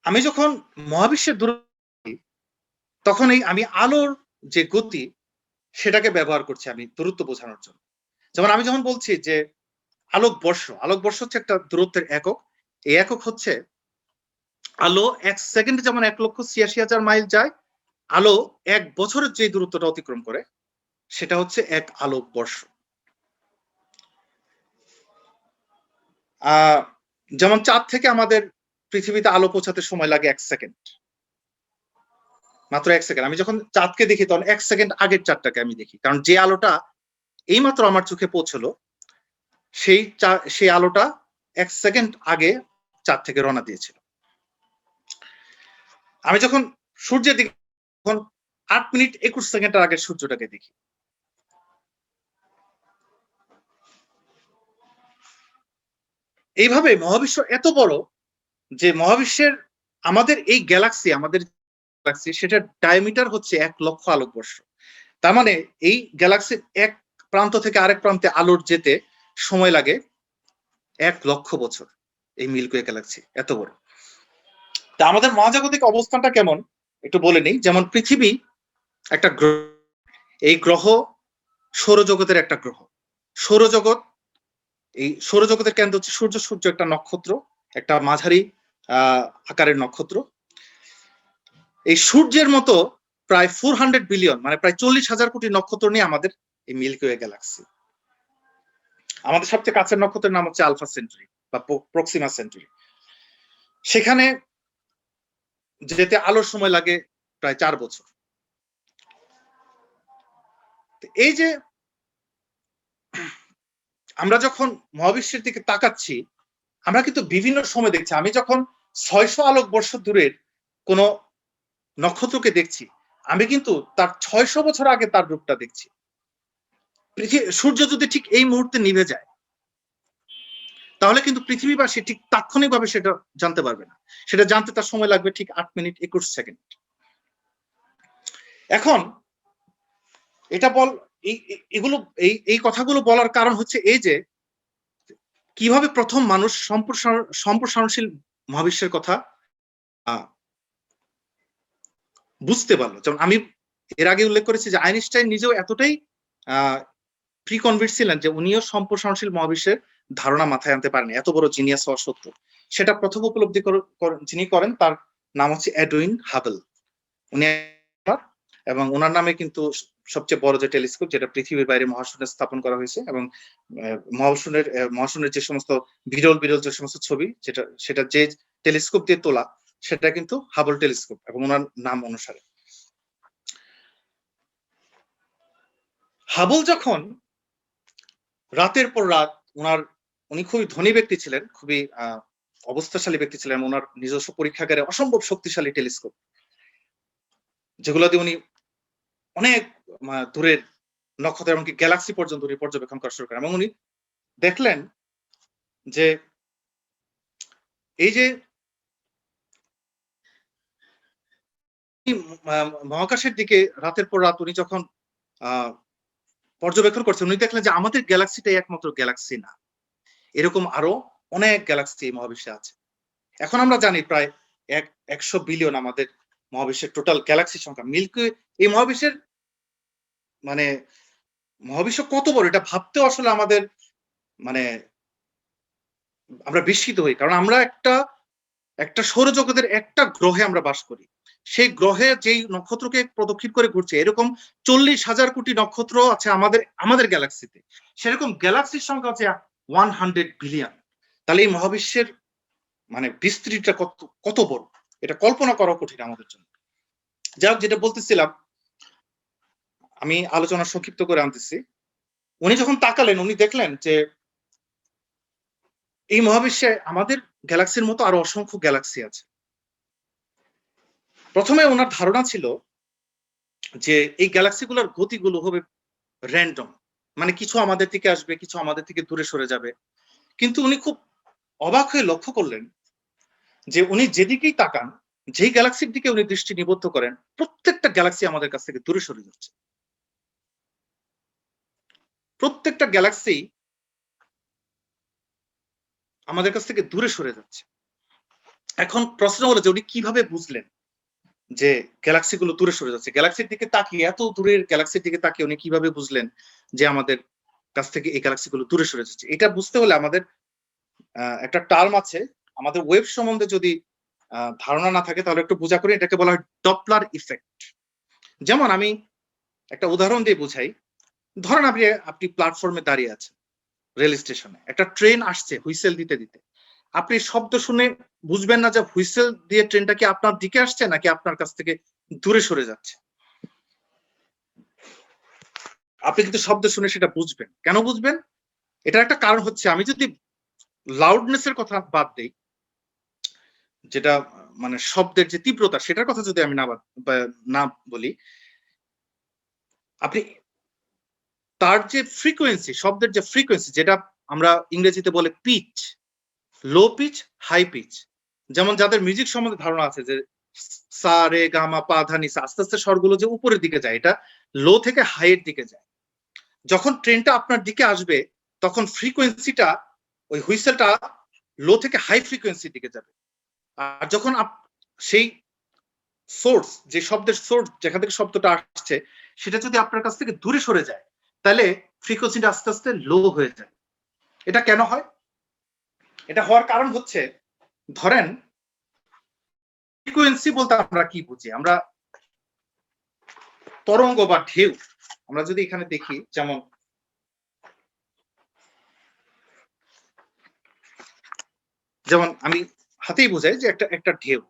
আমি যখন মহাবিশ্বের দূরত্ব, তখন আমি আলোর যে গতি সেটাকে ব্যবহার করছি আমি দূরত্ব বোঝানোর জন্য। যেমন আমি যখন বলছি যে আলোকবর্ষ হচ্ছে একটা দূরত্বের একক। এই একক হচ্ছে আলো 1 সেকেন্ডে যেমন 1,86,000 মাইল যায়, আলো 1 বছরের যে দূরত্বটা অতিক্রম করে সেটা হচ্ছে 1 আলোকবর্ষ। যেমন চাঁদ থেকে আমাদের পৃথিবীতে আলো পৌঁছাতে সময় লাগে 1 সেকেন্ড, মাত্র 1 সেকেন্ড। আমি যখন চাঁদকে দেখি তখন 1 সেকেন্ড আগের চাঁদটাকে আমি দেখি, কারণ যে আলোটা এইমাত্র আমার চোখে পৌঁছলো সেই আলোটা 1 সেকেন্ড আগে চাঁদ থেকে রওনা দিয়েছিল। আমি যখন সূর্যের দিকে, তখন 8 মিনিট 21 সেকেন্ডের আগে সূর্যটাকে দেখি। এইভাবে মহাবিশ্ব এত বড় যে মহাবিশ্বের আমাদের এই গ্যালাক্সি সেটার ডায়ামিটার হচ্ছে 1 লক্ষ আলোকবর্ষ। তার মানে এই গ্যালাক্সির এক প্রান্ত থেকে আরেক প্রান্তে আলোর যেতে সময় লাগে 1 লক্ষ বছর। এই মিল্কি গ্যালাক্সি এত বড়। তা আমাদের মহাজাগতিক অবস্থানটা কেমন একটু বলে নিই। যেমন পৃথিবী একটা গ্রহ, এই গ্রহ সৌরজগতের একটা গ্রহ। এই সৌরজগতের কেন্দ্র হচ্ছে সূর্য। সূর্য একটা নক্ষত্র, একটা মাঝারি আকারের নক্ষত্র। এই সূর্যের মতো প্রায় 400 বিলিয়ন, মানে প্রায় 40,000 কোটি নক্ষত্র নিয়ে আমাদের এই মিল্কি ওয়ে গ্যালাক্সি। আমাদের সবচেয়ে কাছের নক্ষত্রের নাম হচ্ছে আলফা সেন্টুরি বা প্রক্সিমা সেন্টুরি। সেখানে যেতে আলোর সময় লাগে প্রায় 4 বছর। এই যে আমরা যখন মহাবিশ্বের দিকে তাকাচ্ছি, আমরা কিন্তু বিভিন্ন সময় দেখছি। আমি যখন 600 আলোকবর্ষ দূরের কোন নক্ষত্রকে দেখছি, আমি কিন্তু তার 600 বছর আগে তার রূপটা দেখছি। সূর্য যদি ঠিক এই মুহূর্তে নিভে যায়, তাহলে কিন্তু পৃথিবীবাসী ঠিক তাৎক্ষণিকভাবে সেটা জানতে পারবে না। সেটা জানতে তার সময় লাগবে ঠিক 8 মিনিট 21 সেকেন্ড। এখন এটা এই কথাগুলো বলার কারণ হচ্ছে এই যে কিভাবে প্রথম মানুষ সম্প্রসারণশীল মহাবিশ্বের কথা বুঝতে পারলো। যেমন আমি এর আগে উল্লেখ করেছি যে আইনস্টাইন নিজেও এতটাই প্রিকনভিন্স ছিলেন যে উনিও সম্প্রসারণশীল মহাবিশ্বের ধারণা মাথায় আনতে পারেন, এত বড় জিনিয়াস হওয়া সত্ত্বেও। সেটা প্রথম উপলব্ধি যিনি করেন তার নাম হচ্ছে এডউইন হাবেল। উনি এবং ওনার নামে কিন্তু সবচেয়ে বড় যে টেলিস্কোপ, যেটা পৃথিবীর বাইরে মহাশূন্যে স্থাপন করা হয়েছে, এবং মহাশূন্যের যে সমস্ত বিরল যে সমস্ত ছবি সেটা যে টেলিস্কোপ দিয়ে তোলা, সেটা কিন্তু হাবল টেলিস্কোপ এবং ওনার নাম অনুসারে। হাবল যখন রাতের পর রাত উনি খুবই ধনী ব্যক্তি ছিলেন, খুবই অবস্থাশালী ব্যক্তি ছিলেন। ওনার নিজস্ব পরীক্ষাগারে অসম্ভব শক্তিশালী টেলিস্কোপ, যেগুলো দিয়ে উনি অনেক দূরের নক্ষত্র এমনকি গ্যালাক্সি পর্যন্ত উনি পর্যবেক্ষণ করা শুরু করেন। এবং উনি দেখলেন যে এই যে মহাকাশের দিকে রাতের পর রাত উনি যখন পর্যবেক্ষণ করছেন, উনি দেখলেন যে আমাদের গ্যালাক্সিটাই একমাত্র গ্যালাক্সি না, এরকম আরো অনেক গ্যালাক্সি মহাবিশ্বে আছে। এখন আমরা জানি প্রায় 100 বিলিয়ন আমাদের মহাবিশ্বের টোটাল গ্যালাক্সি সংখ্যা। মিল্কি এই মহাবিশ্ব কত বড় এটা ভাবতেও আসলে আমাদের আমরা বিস্মিত হই। কারণ আমরা একটা একটা সৌরজগতের একটা গ্রহে আমরা বাস করি, সেই গ্রহে যেই নক্ষত্রকে প্রদক্ষিণ করে ঘুরছে এরকম 40,000 কোটি নক্ষত্র আছে আমাদের গ্যালাক্সিতে। সেরকম গ্যালাক্সির সংখ্যা হচ্ছে 100 বিলিয়ন। তাহলে এই মহাবিশ্বের মানে বিস্তৃতিটা কত কত বড়, এটা কল্পনা করা কঠিন আমাদের জন্য। যাই হোক, যেটা বলতেছিলাম, আমি আলোচনা সংক্ষিপ্ত করে আনতেছি। উনি যখন তাকালেন, উনি দেখলেন যে এই মহাবিশ্বে আমাদের গ্যালাক্সির মতো আরো অসংখ্য গ্যালাক্সি আছে। প্রথমে ওনার ধারণা ছিল যে এই গ্যালাক্সিগুলোর গতিগুলো হবে র্যান্ডম, মানে কিছু আমাদের দিকে আসবে, কিছু আমাদের থেকে দূরে সরে যাবে। কিন্তু উনি খুব অবাক হয়ে লক্ষ্য করলেন যে উনি যেদিকেই তাকান, যেই গ্যালাক্সির দিকে উনি দৃষ্টি নিবদ্ধ করেন, প্রত্যেকটা গ্যালাক্সি আমাদের কাছ থেকে দূরে সরে যাচ্ছে। প্রত্যেকটা গ্যালাক্সি আমাদের কাছ থেকে দূরে সরে যাচ্ছে। এখন প্রশ্ন হলো যে উনি কিভাবে বুঝলেন যে গ্যালাক্সি গুলো দূরে সরে যাচ্ছে? গ্যালাক্সির দিকে তাকিয়ে, এত দূরের গ্যালাক্সির দিকে তাকিয়ে উনি কিভাবে বুঝলেন যে আমাদের কাছ থেকে এই গ্যালাক্সি গুলো দূরে সরে যাচ্ছে? এটা বুঝতে হলে আমাদের একটা টার্ম আছে, আমাদের ওয়েভ সম্বন্ধে যদি ধারণা না থাকে তাহলে একটু বোঝা করি। এটাকে বলা হয় ডপলার ইফেক্ট। যেমন আমি একটা উদাহরণ দিয়ে বুঝাই। ধরেন আপনি প্ল্যাটফর্মে দাঁড়িয়ে আছেন, রেল স্টেশনে, একটা ট্রেন আসছে হুইসেল দিতে দিতে। আপনি শব্দ শুনে বুঝবেন না যে হুইসেল দিয়ে ট্রেনটা কি আপনার দিকে আসছে নাকি আপনার কাছ থেকে দূরে সরে যাচ্ছে। আপনি কিন্তু শব্দ শুনে সেটা বুঝবেন। কেন বুঝবেন? এটার একটা কারণ হচ্ছে, আমি যদি লাউডনেস এর কথা বাদ দেই, যেটা মানে শব্দের যে তীব্রতা সেটার কথা যদি আমি না বলি, আপনি তার যে ফ্রিকোয়েন্সি, শব্দের যে ফ্রিকোয়েন্সি, যেটা আমরা ইংরেজিতে বলে পিচ, লো পিচ, হাই পিচ। যেমন যাদের মিউজিক সম্বন্ধে ধারণা আছে যে সা রে গা মা পা ধা নি সা, আস্তে আস্তে স্বরগুলো যে উপরের দিকে যায়, এটা লো থেকে হাই এর দিকে যায়। যখন ট্রেনটা আপনার দিকে আসবে তখন ফ্রিকোয়েন্সিটা, ওই হুইসেলটা লো থেকে হাই ফ্রিকোয়েন্সির দিকে যাবে। আর যখন সেই সোর্স, যে শব্দের সোর্স যেখান থেকে শব্দটা আসছে, সেটা যদি আপনার কাছ থেকে দূরে সরে যায়, তাহলে ফ্রিকোয়েন্সিটা আস্তে আস্তে লো হয়ে যায়। এটা কেন হয়? এটা হওয়ার কারণ হচ্ছে, ধরেন ফ্রিকোয়েন্সি বলতে আমরা কি বুঝি? আমরা তরঙ্গ বা ঢেউ, আমরা যদি এখানে দেখি, যেমন আমি হাতেই বোঝাই যে একটা ঢেউ,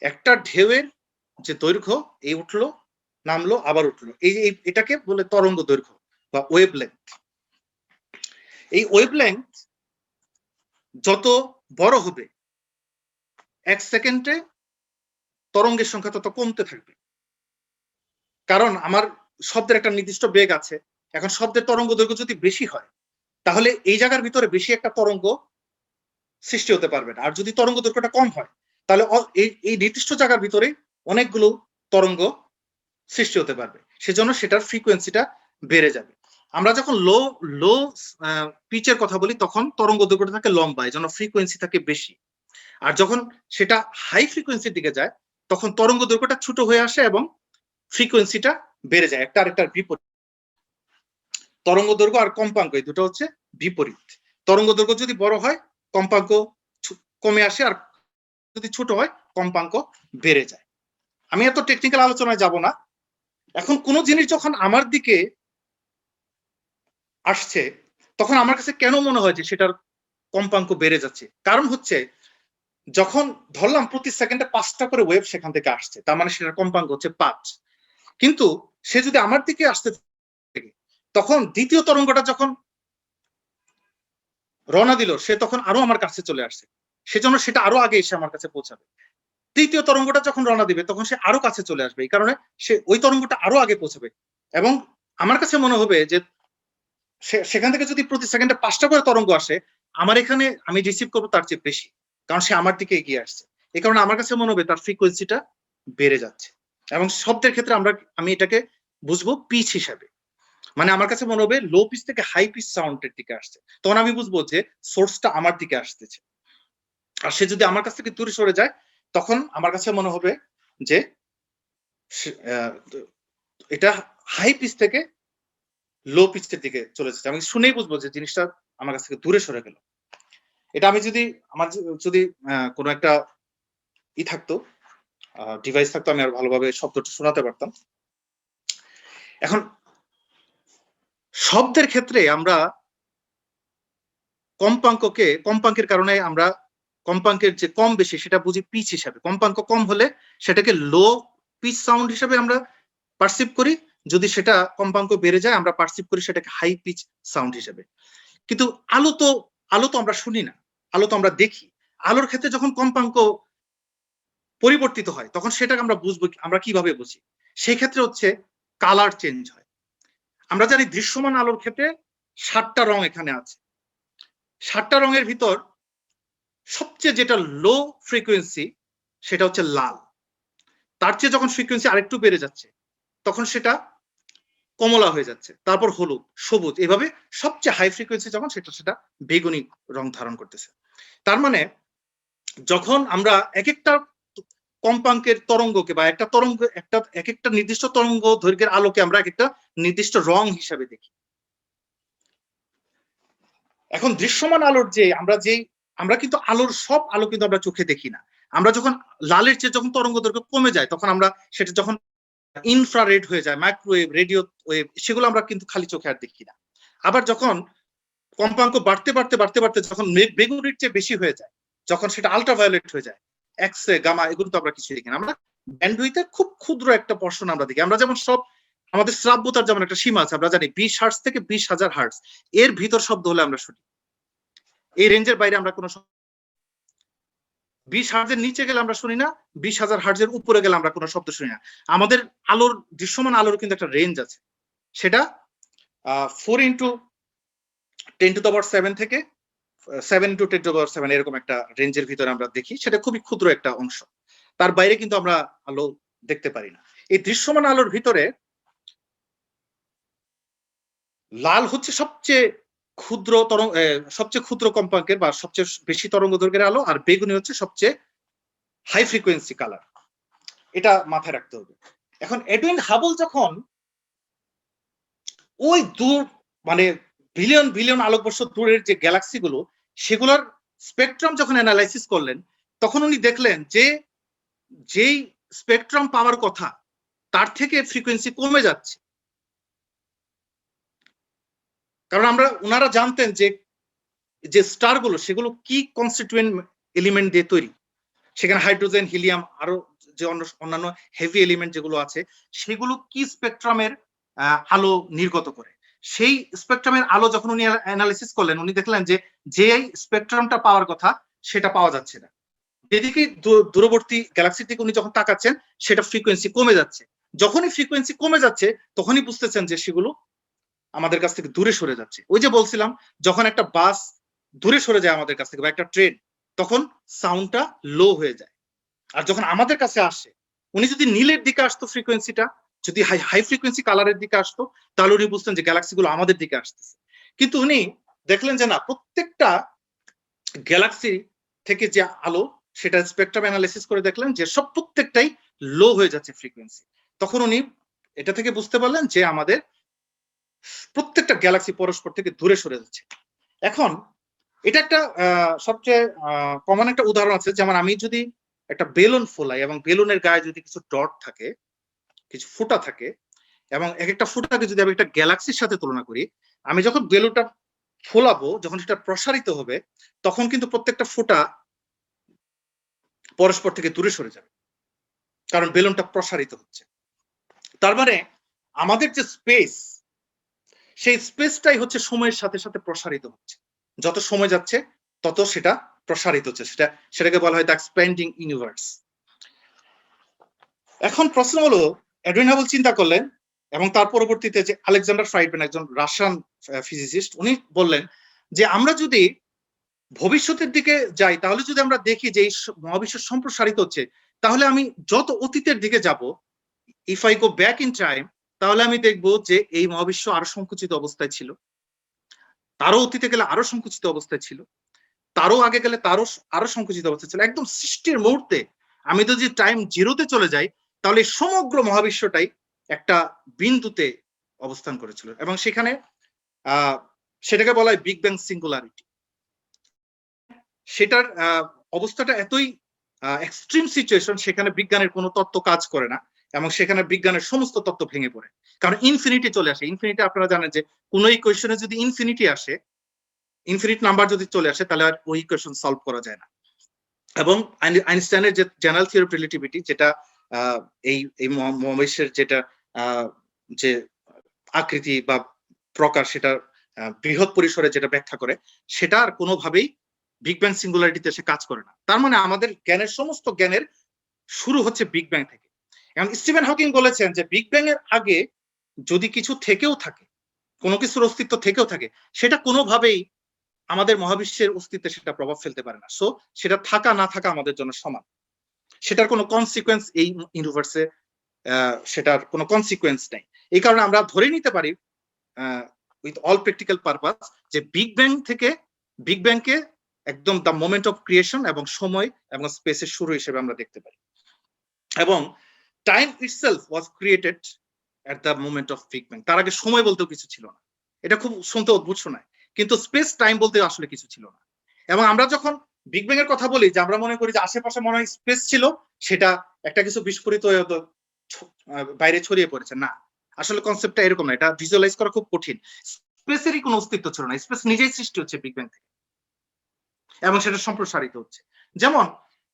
একটা ঢেউয়ের যে দৈর্ঘ্য, এই উঠলো নামলো আবার উঠলো, এটাকে বলে তরঙ্গ দৈর্ঘ্য বা ওয়েভলেংথ। এই ওয়েভলেংথ যত বড় হবে, 1 সেকেন্ডে তরঙ্গের সংখ্যা তত কমতে থাকবে। কারণ আমার শব্দের একটা নির্দিষ্ট বেগ আছে। এখন শব্দের তরঙ্গ দৈর্ঘ্য যদি বেশি হয়, তাহলে এই জায়গার ভিতরে বেশি একটা তরঙ্গ সৃষ্টি হতে পারবে না। আর যদি তরঙ্গ দৈর্ঘ্যটা কম হয়, তাহলে এই নির্দিষ্ট জায়গার ভিতরে অনেকগুলো তরঙ্গ সৃষ্টি হতে পারবে। সেজন্য সেটার ফ্রিকোয়েন্সিটা বেড়ে যাবে। আমরা যখন লো লো পিচের কথা বলি, তখন তরঙ্গ দৈর্ঘ্যটা থাকে লম্বা, এই জন্য ফ্রিকোয়েন্সি থাকে বেশি। আর যখন সেটা হাই ফ্রিকোয়েন্সির দিকে যায়, তখন তরঙ্গ দৈর্ঘ্যটা ছোট হয়ে আসে এবং ফ্রিকোয়েন্সিটা বেড়ে যায়, একটা আরেকটার বিপরীত। তরঙ্গ দৈর্ঘ্য আর কম্পাঙ্ক, এই দুটো হচ্ছে বিপরীত। তরঙ্গ দৈর্ঘ্য যদি বড় হয়, কম্পাঙ্ক কমে আসে, আর যদি ছোট হয়, কম্পাঙ্ক বেড়ে যায়। আমি এত টেকনিক্যাল আলোচনায় যাব না। এখন কোন জিনিস যখন আমার দিকে আসছে, তখন আমার কাছে কেন মনে হয় যে সেটার কম্পাঙ্ক বেড়ে যাচ্ছে? কারণ হচ্ছে, যখন ধরলাম প্রতি সেকেন্ডে 5টা করে ওয়েভ সেখান থেকে আসছে, তার মানে সেটার কম্পাঙ্ক হচ্ছে 5। কিন্তু সে যদি আমার দিকে আসতে থাকে, তখন দ্বিতীয় তরঙ্গটা যখন রওনা দিল, সে তখন আরো আমার কাছে চলে আসছে, সেজন্য সেটা আরো আগে এসে আমার কাছে পৌঁছাবে। তৃতীয় তরঙ্গটা যখন রওনা দিবে, তখন সে আরো কাছে চলে আসবে, এই কারণে সে ওই তরঙ্গটা আরো আগে পৌঁছাবে। এবং আমার কাছে মনে হবে যে সেখান থেকে যদি প্রতি সেকেন্ডে 5টা করে তরঙ্গ আসে, আমার এখানে আমি রিসিভ করবো তার চেয়ে বেশি, কারণ সে আমার দিকে এগিয়ে আসছে। এই কারণে আমার কাছে মনে হবে তার ফ্রিকোয়েন্সিটা বেড়ে যাচ্ছে। এবং শব্দের ক্ষেত্রে আমি এটাকে বুঝবো পিচ হিসাবে। মানে আমার কাছে মনে হবে লো পিচ থেকে হাই পিচ সাউন্ডের দিকে আসছে, তখন আমি বুঝবো যে সোর্সটা আমার দিকে আসতেছে। আর সে যদি আমার কাছ থেকে দূরে সরে যায়, তখন আমার কাছে মনে হবে যে এটা হাই পিচ থেকে লো পিচের দিকে চলে যাচ্ছে। আমি শুনেই বুঝবো যে জিনিসটা আমার কাছ থেকে দূরে সরে গেল। এটা আমি যদি আমার যদি কোনো একটা থাকতো, ডিভাইস থাকতো, আমি আর ভালোভাবে শব্দটা শোনাতে পারতাম। এখন শব্দের ক্ষেত্রে আমরা কম্পাঙ্কের কারণে আমরা কম্পাঙ্কের যে কম বেশি সেটা বুঝি পিচ হিসাবে। কম্পাঙ্ক কম হলে সেটাকে লো পিচ সাউন্ড হিসাবে আমরা পারসিভ করি, যদি সেটা কম্পাঙ্ক বেড়ে যায় আমরা পারসিভ করি সেটাকে হাই পিচ সাউন্ড হিসাবে। কিন্তু আলো তো আমরা শুনি না, আলো তো আমরা দেখি। আলোর ক্ষেত্রে যখন কম্পাঙ্ক পরিবর্তিত হয় তখন সেটাকে আমরা বুঝবো, আমরা কিভাবে বুঝি? সেই ক্ষেত্রে হচ্ছে কালার চেঞ্জ হয়। আমরা জানি দৃশ্যমান আলোর ক্ষেত্রে 7টা রং এখানে আছে। 7টা রঙের ভিতর সবচেয়ে যেটা লো ফ্রিকোয়েন্সি সেটা হচ্ছে লাল। তার চেয়ে যখন ফ্রিকোয়েন্সি আরেকটু বেড়ে যাচ্ছে তখন সেটা কমলা হয়ে যাচ্ছে, তারপর হলুদ, সবুজ, এভাবে সবচেয়ে হাই ফ্রিকোয়েন্সি যখন সেটা বেগুনি রং ধারণ করতেছে। তার মানে যখন আমরা এক একটা কম্পাঙ্কের তরঙ্গকে বা এক একটা নির্দিষ্ট তরঙ্গ দৈর্ঘ্যের আলোকে আমরা এক একটা নির্দিষ্ট রং হিসাবে দেখি। এখন দৃশ্যমান আলোর আমরা কিন্তু সব আলো কিন্তু আমরা চোখে দেখি না। আমরা যখন লালের চেয়ে যখন তরঙ্গ দৈর্ঘ্য কমে যায় তখন আমরা সেটা যখন ইনফ্রারেড হয়ে যায়, মাইক্রোওয়েভ, রেডিও ওয়েভ, সেগুলো আমরা কিন্তু খালি চোখে আর দেখি না। আবার যখন কম্পাঙ্ক বাড়তে যখন বেগুনির চেয়ে বেশি হয়ে যায়, যখন সেটা আল্ট্রাভায়োলেট হয়ে যায়, এক্স রে, গামা, এগুলো তো আমরা কিছু দেখি না। আমরা ব্যান্ডউইথের খুব ক্ষুদ্র একটা পোরশন আমরা দেখি। আমরা যেমন সব আমাদের শ্রাব্যতার যেমন একটা সীমা আছে, আমরা জানি 20 হার্টজ থেকে 20,000 হার্টজ, এর ভিতর শব্দ হলে আমরা শুনি। এই রেঞ্জের বাইরে আমরা কোনো 20 হার্টজের নিচে গেলে আমরা শুনি না, 20,000 হার্টজের উপরে গেলে আমরা কোনো শব্দ শুনি না। আমাদের দৃশ্যমান আলোর কিন্তু একটা রেঞ্জ আছে, সেটা 4 × 10⁻7 থেকে 7 × 10⁻7 এরকম একটা রেঞ্জের ভিতরে আমরা দেখি। সেটা খুবই ক্ষুদ্র একটা অংশ, তার বাইরে কিন্তু আমরা আলো দেখতে পারি না। এই দৃশ্যমান আলোর ভিতরে লাল হচ্ছে সবচেয়ে ক্ষুদ্র কম্পাঙ্কের বা সবচেয়ে বেশি তরঙ্গ দৈর্ঘ্যের আলো, আর বেগুনি হচ্ছে সবচেয়ে হাই ফ্রিকোয়েন্সি কালার। এটা মাথায় রাখতে হবে। এখন এডুইন হাবল যখন ওই দূর মানে বিলিয়ন বিলিয়ন আলোকবর্ষ দূরের যে গ্যালাক্সি গুলো, সেগুলোর স্পেকট্রাম যখন অ্যানালাইসিস করলেন তখন উনি দেখলেন যে যেই স্পেকট্রাম পাওয়ার কথা তার থেকে ফ্রিকোয়েন্সি কমে যাচ্ছে। কারণ ওনারা জানতেন যে স্টার গুলো সেগুলো কি কনস্টিটিউয়েন্ট এলিমেন্ট দিয়ে তৈরি। সেখানে হাইড্রোজেন, হিলিয়াম, আরো যে অন্যান্য হেভি এলিমেন্ট যেগুলো আছে সেগুলো কি স্পেকট্রামের আলো নির্গত করে। সেই স্পেকট্রামের আলো যখন উনি অ্যানালিসিস করলেন, উনি দেখলেন যে স্পেকট্রামটা পাওয়ার কথা সেটা পাওয়া যাচ্ছে না। যেদিকে দূরবর্তী গ্যালাক্সি থেকে উনি যখন তাকাচ্ছেন সেটা ফ্রিকোয়েন্সি কমে যাচ্ছে। যখনই ফ্রিকোয়েন্সি কমে যাচ্ছে তখনই বুঝতেছেন যে সেগুলো আমাদের কাছ থেকে দূরে সরে যাচ্ছে। ওই যে বলছিলাম, যখন একটা বাস দূরে সরে যায় আমাদের কাছ থেকে বা একটা ট্রেন, তখন সাউন্ডটা লো হয়ে যায়। আর যখন আমাদের কাছে আসে, উনি যদি নীলের দিকে আসতো ফ্রিকোয়েন্সিটা, যদি হাই ফ্রিকোয়েন্সি কালারের দিকে আসতো, তাহলে উনি বুঝতেন যে গ্যালাক্সি গুলো আমাদের দিকে আসতেছে। কিন্তু উনি দেখলেন যে না, প্রত্যেকটা গ্যালাক্সি থেকে যে আলো সেটা স্পেকট্রাম অ্যানালাইসিস করে দেখলেন যে প্রত্যেকটাই লো হয়ে যাচ্ছে ফ্রিকোয়েন্সি। তখন উনি এটা থেকে বুঝতে পারলেন যে আমাদের প্রত্যেকটা গ্যালাক্সি পরস্পর থেকে দূরে সরে যাচ্ছে। এখন এটা একটা সবচেয়ে কমন একটা উদাহরণ আছে, যেমন আমি যদি একটা বেলুন ফোলাই এবং বেলুনের গায়ে যদি কিছু ডট থাকে, কিছু ফুটা থাকে, এবং এক একটা ফুটাকে যদি আমি একটা গ্যালাক্সির সাথে তুলনা করি, আমি যখন বেলুনটা ফোলাবো, যখন সেটা প্রসারিত হবে, তখন কিন্তু প্রত্যেকটা ফুটা পরস্পর থেকে দূরে সরে যাবে, কারণ বেলুনটা প্রসারিত হচ্ছে। তার মানে আমাদের যে স্পেস, সেই স্পেসটাই হচ্ছে সময়ের সাথে সাথে প্রসারিত হচ্ছে। যত সময় যাচ্ছে তত সেটা প্রসারিত হচ্ছে, সেটাকে বলা হয় দ্য এক্সপ্যান্ডিং ইউনিভার্স। এখন প্রশ্ন হলো, এডুইন হাবল চিন্তা করলেন এবং তার পরবর্তীতে যে আলেকজান্ডার ফ্রাইডম্যান, একজন রাশিয়ান ফিজিসিস্ট, উনি বললেন যে আমরা যদি ভবিষ্যতের দিকে যাই, তাহলে যদি আমরা দেখি যে এই মহাবিশ্ব সম্প্রসারিত হচ্ছে, তাহলে আমি যত অতীতের দিকে যাব, if I go back in time, তাহলে আমি দেখবো যে এই মহাবিশ্ব আরো সংকুচিত অবস্থায় ছিল, তারও অতীতে গেলে আরো সংকুচিত অবস্থায় ছিল, তারও আগে গেলে আরো সংকুচিত অবস্থায় ছিল। একদম সৃষ্টির মুহূর্তে আমি যদি টাইম জিরোতে চলে যাই, তাহলে সমগ্র মহাবিশ্বটাই একটা বিন্দুতে অবস্থান করেছিল, এবং সেখানে সেটাকে বলা হয় বিগ ব্যাং সিঙ্গুলারিটি। সেটার অবস্থাটা এতই এক্সট্রিম সিচুয়েশন, সেখানে বিজ্ঞানের কোনো তত্ত্ব কাজ করে না এবং সেখানে বিজ্ঞানের সমস্ত তত্ত্ব ভেঙে পড়ে, কারণ ইনফিনিটি চলে আসে। ইনফিনিটি আপনারা জানেন যে কোনো ইকুয়েশনে যদি ইনফিনিটি আসে, ইনফিনিট নাম্বার যদি চলে আসে, তাহলে আর ওই ইকুয়েশন সলভ করা যায় না। এবং আইনস্টাইনের যে জেনারেল থিওরি অফ রিলেটিভিটি, যেটা এই মহাবিশ্বের যেটা যে আকৃতি বা প্রকার, সেটা বৃহৎ পরিসরে যেটা ব্যাখ্যা করে, সেটা আর কোনোভাবেই বিগ ব্যাং সিঙ্গুলারিটিতে এসে কাজ করে না। তার মানে আমাদের জ্ঞানের সমস্ত জ্ঞানের শুরু হচ্ছে বিগ ব্যাং থেকে। এখন স্টিফেন হকিং বলেছেন যে বিগ ব্যাং এর আগে যদি কিছু থেকেও থাকে, কোনো কিছুর অস্তিত্ব থেকেও থাকে, সেটা কোনোভাবেই আমাদের মহাবিশ্বের অস্তিত্বে সেটা প্রভাব ফেলতে পারে না। সো সেটা থাকা না থাকা আমাদের জন্য সমান, সেটার কোনো কনসিকুয়েন্স এই ইউনিভার্সে সেটার কোনো কনসিকুয়েন্স নেই। এই কারণে আমরা ধরে নিতে পারি উইথ অল প্র্যাকটিক্যাল পারপাস যে বিগ ব্যাং থেকে, বিগ ব্যাংকে একদম দ্য মোমেন্ট অফ ক্রিয়েশন এবং সময় এবং স্পেসের শুরু হিসেবে আমরা দেখতে পারি। এবং time itself was created at the moment of big bang. তার আগে সময় বলতেও কিছু ছিল না। এটা খুব শুনতে অদ্ভুত শোনায়, কিন্তু স্পেস টাইম বলতে আসলে কিছু ছিল না। এবং আমরা যখন বিগ ব্যাং এর কথা বলি, যে আমরা মনে করি যে আশেপাশে মনে হয় স্পেস ছিল, সেটা একটা কিছু বিস্ফোরিত হয়ে হয়তো বাইরে ছড়িয়ে পড়েছে। না, আসলে কনসেপ্টটা এরকম না, এটা ভিজুয়ালাইজ করা খুব কঠিন। স্পেসেরই কোনো অস্তিত্ব ছিল না, স্পেস নিজেই সৃষ্টি হচ্ছে বিগ ব্যাং থেকে এবং সেটা সম্প্রসারিত হচ্ছে। যেমন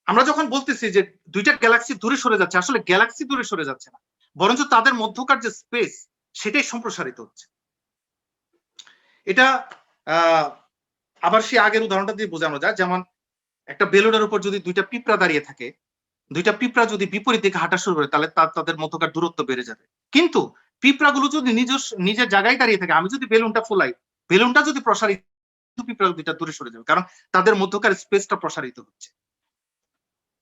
আমরা যখন বলতেছি যে দুইটা গ্যালাক্সি দূরে সরে যাচ্ছে, আসলে গ্যালাক্সি দূরে সরে যাচ্ছে না, বরঞ্চ তাদের মধ্যকার যে স্পেস, সেটাই সম্প্রসারিত হচ্ছে। এটা আবার সেই আগের উদাহরণটা দিয়ে বোঝানো যায়, যেমন একটা বেলুনের উপর যদি দুইটা পিঁপড়া দাঁড়িয়ে থাকে, দুইটা পিঁপড়া যদি বিপরীত দিকে হাঁটা শুরু করে, তাহলে তাদের মধ্যকার দূরত্ব বেড়ে যাবে। কিন্তু পিঁপড়াগুলো যদি নিজের জায়গায় দাঁড়িয়ে থাকে, আমি যদি বেলুনটা ফুলাই, বেলুনটা যদি প্রসারিত, পিঁপড়া দুইটা দূরে সরে যাবে, কারণ তাদের মধ্যকার স্পেসটা প্রসারিত হচ্ছে।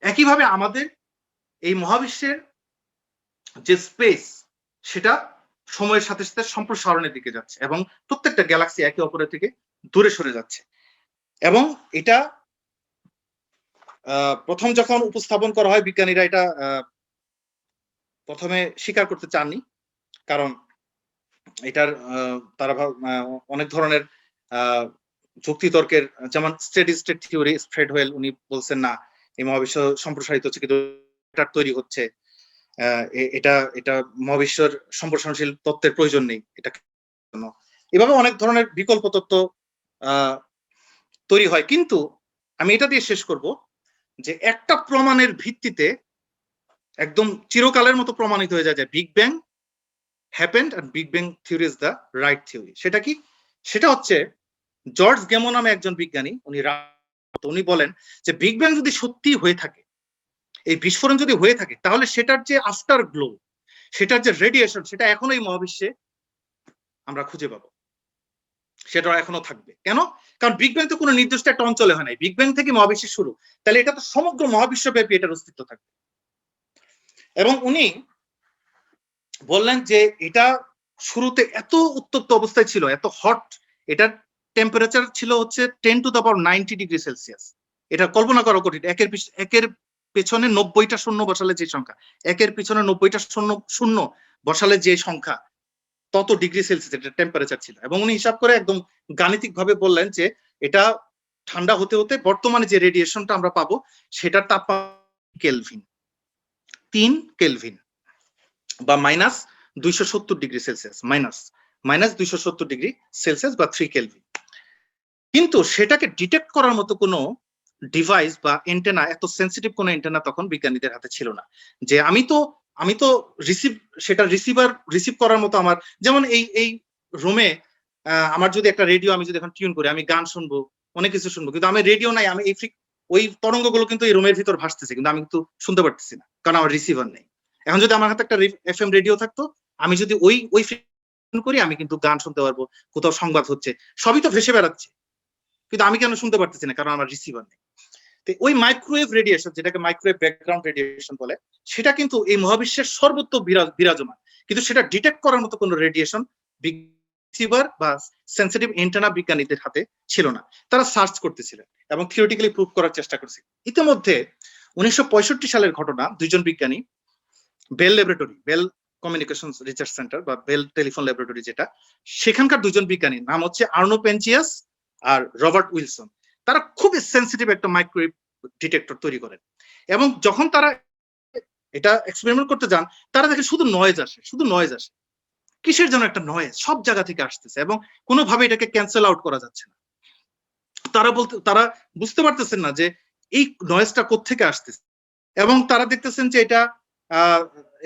একইভাবে আমাদের এই মহাবিশ্বের যে স্পেস, সেটা সময়ের সাথে সাথে সম্প্রসারণের দিকে যাচ্ছে এবং প্রত্যেকটা গ্যালাক্সি একে অপরের থেকে দূরে সরে যাচ্ছে। এবং এটা প্রথম যখন উপস্থাপন করা হয়, বিজ্ঞানীরা এটা প্রথমে স্বীকার করতে চাননি, কারণ এটার তারা অনেক ধরনের যুক্তিতর্কের, যেমন স্টেডি স্টেট থিওরি, স্প্রেডওয়েল উনি বলছেন না, এই মহাবিশ্ব সম্প্রসারিত হচ্ছে কিন্তু এটা তৈরি হচ্ছে, এটা এটা মহাবিশ্বের সম্প্রসারণশীল তত্ত্বের প্রয়োজন নেই এটা। এভাবে অনেক ধরনের বিকল্প তত্ত্ব তৈরি হয়। কিন্তু আমি এটা দিয়ে শেষ করব যে একটা প্রমাণের ভিত্তিতে একদম চিরকালের মতো প্রমাণিত হয়ে যায় যে big bang happened and big bang theory is the right theory. সেটা কি? সেটা হচ্ছে জর্জ গ্যামো নামে একজন বিজ্ঞানী, উনি বলেন যে বিগ ব্যাং যদি সত্যি হয়ে থাকে, এই বিস্ফোরণ যদি হয়ে থাকে, তাহলে সেটার যে আফটার গ্লো, সেটার যে রেডিয়েশন, সেটা এখনো এই মহাবিশ্বে আমরা খুঁজে পাবো, সেটা এখনো থাকবে। কেন? কারণ বিগ ব্যাং তো কোনো নির্দিষ্ট একটা অঞ্চলে হয় নাই, বিগ ব্যাং থেকে মহাবিশ্বের শুরু, তাহলে এটা তো সমগ্র মহাবিশ্বব্যাপী এটার অস্তিত্ব থাকবে। এবং উনি বললেন যে এটা শুরুতে এত উত্তপ্ত অবস্থায় ছিল, এত হট, এটার টেম্পারেচার ছিল হচ্ছে 10 to the power 90 degree Celsius. এটা কল্পনা করা কঠিন। একের পেছনে 90টা শূন্য বসালে যে সংখ্যা, একের পিছনে 90টা শূন্য বসালে যে সংখ্যা, তত ডিগ্রি সেলসিয়াস এটা টেম্পারেচার ছিল। এবং উনি হিসাব করে একদম গাণিতিক ভাবে বললেন যে এটা ঠান্ডা হতে হতে বর্তমানে যে রেডিয়েশনটা আমরা পাবো, সেটার তাপমাত্রা কেলভিন, 3 কেলভিন বা minus 270 degree Celsius, minus 270 degree Celsius বা 3 কেলভিন। কিন্তু সেটাকে ডিটেক্ট করার মতো কোনো ডিভাইস বা এন্টেনা, এত সেন্সিটিভ কোনো এন্টেনা তখন বিজ্ঞানীদের হাতে ছিল না। যে আমি তো রিসিভ করার মতো আমার, যেমন এই রুমে আমার যদি একটা রেডিও, আমি যদি এখন টিউন করি, আমি গান শুনবো, অনেক কিছু শুনবো, কিন্তু আমি রেডিও নাই, আমি ওই তরঙ্গগুলো কিন্তু এই রুমের ভিতর ভাসতেছে, কিন্তু আমি কিন্তু শুনতে পারতেছি না, কারণ আমার রিসিভার নেই। এখন যদি আমার হাতে একটা এফএম রেডিও থাকতো, আমি যদি ওই করি, আমি কিন্তু গান শুনতে পারবো, কোথাও সংবাদ হচ্ছে, সবই তো ভেসে বেড়াচ্ছে, কিন্তু আমি কেন শুনতে পারতেছি না? কারণ আমার রিসিভার নেই। ওই মাইক্রোওয়েভ রেডিয়েশন, যেটাকে মাইক্রোওয়েভ ব্যাকগ্রাউন্ড রেডিয়েশন বলে, সেটা কিন্তু এই মহাবিশ্বের সর্বত্র বিরাজমান, কিন্তু সেটা ডিটেক্ট করার মতো কোনো রেডিয়েশন রিসিভার বা সেন্সিটিভ এন্টেনা বিজ্ঞানীদের হাতে ছিল না। তারা সার্চ করতেছিলেন এবং থিওরিটিক্যালি প্রুভ করার চেষ্টা করছে। ইতিমধ্যে 1965 সালের ঘটনা, দুইজন বিজ্ঞানী বেল কমিউনিকেশন রিসার্চ সেন্টার বা বেল টেলিফোন ল্যাবরেটরি, যেটা, সেখানকার দুইজন বিজ্ঞানীর নাম হচ্ছে আর্নো পেনচিয়াস আর রবার্ট উইলসন। তারা খুবই সেন্সিটিভ একটা মাইক্রোওয়েভ ডিটেক্টর তৈরি করেন, এবং যখন তারা এটা এক্সপেরিমেন্ট করতে যান তারা দেখে শুধু নয়েজ আসে, শুধু নয়েজ আসে, কিসের জন্য একটা নয়েজ সব জায়গা থেকে আসতেছে এবং কোনোভাবে এটাকে ক্যান্সেল আউট করা যাচ্ছে না। তারা বুঝতে পারতেছেন না যে এই নয়েজটা কোত্থেকে আসতেছে, এবং তারা দেখতেছেন যে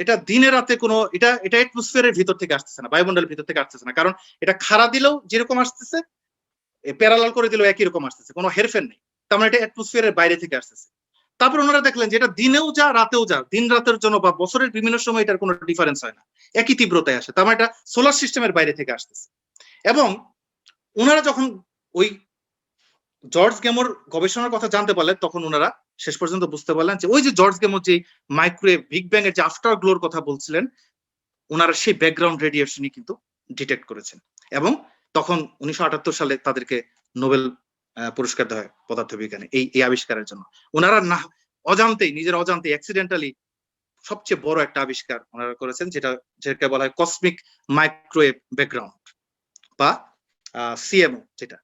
এটা দিনে রাতে কোনো এটা অ্যাটমসফিয়ারের ভিতর থেকে আসতেছে না, বায়ুমণ্ডলের ভিতর থেকে আসতেছে না, কারণ এটা খাড়া দিলেও যেরকম আসতেছে, প্যারালাল করে দিলেও একই রকম আসতেছে, কোনো হেরফের নেই, তার মানে এটা অ্যাটমসফিয়ারের বাইরে থেকে আসতেছে। তারপর ওনারা দেখলেন যে এটা দিনেও যা রাতেও যা, দিন রাতের জন্য বা বছরের বিভিন্ন সময় এটার কোনো ডিফারেন্স হয় না, একই তীব্রতায় আসে, তার মানে এটা সোলার সিস্টেমের বাইরে থেকে আসতেছে। এবং ওনারা যখন ওই জর্জ গেমোর গবেষণার কথা জানতে পারলেন, তখন ওনারা শেষ পর্যন্ত বুঝতে পারলেন যে ওই যে জর্জ গেমোর যে মাইক্রোওয়েভ বিগ ব্যাং এর যে আফটার গ্লোর কথা বলছিলেন, ওনারা সেই ব্যাকগ্রাউন্ড রেডিয়েশনই কিন্তু ডিটেক্ট করেছেন। এবং তখন 1978 সালে তাদেরকে নোবেল পুরস্কার দেওয়া হয় পদার্থবিজ্ঞানে এই আবিষ্কারের জন্য। ওনারা না অজান্তেই, নিজের অজান্তেই, অ্যাক্সিডেন্টালি সবচেয়ে বড় একটা আবিষ্কার ওনারা করেছেন, যেটাকে বলা হয় কসমিক মাইক্রোওয়েভ ব্যাকগ্রাউন্ড বা সিএমও। যেটা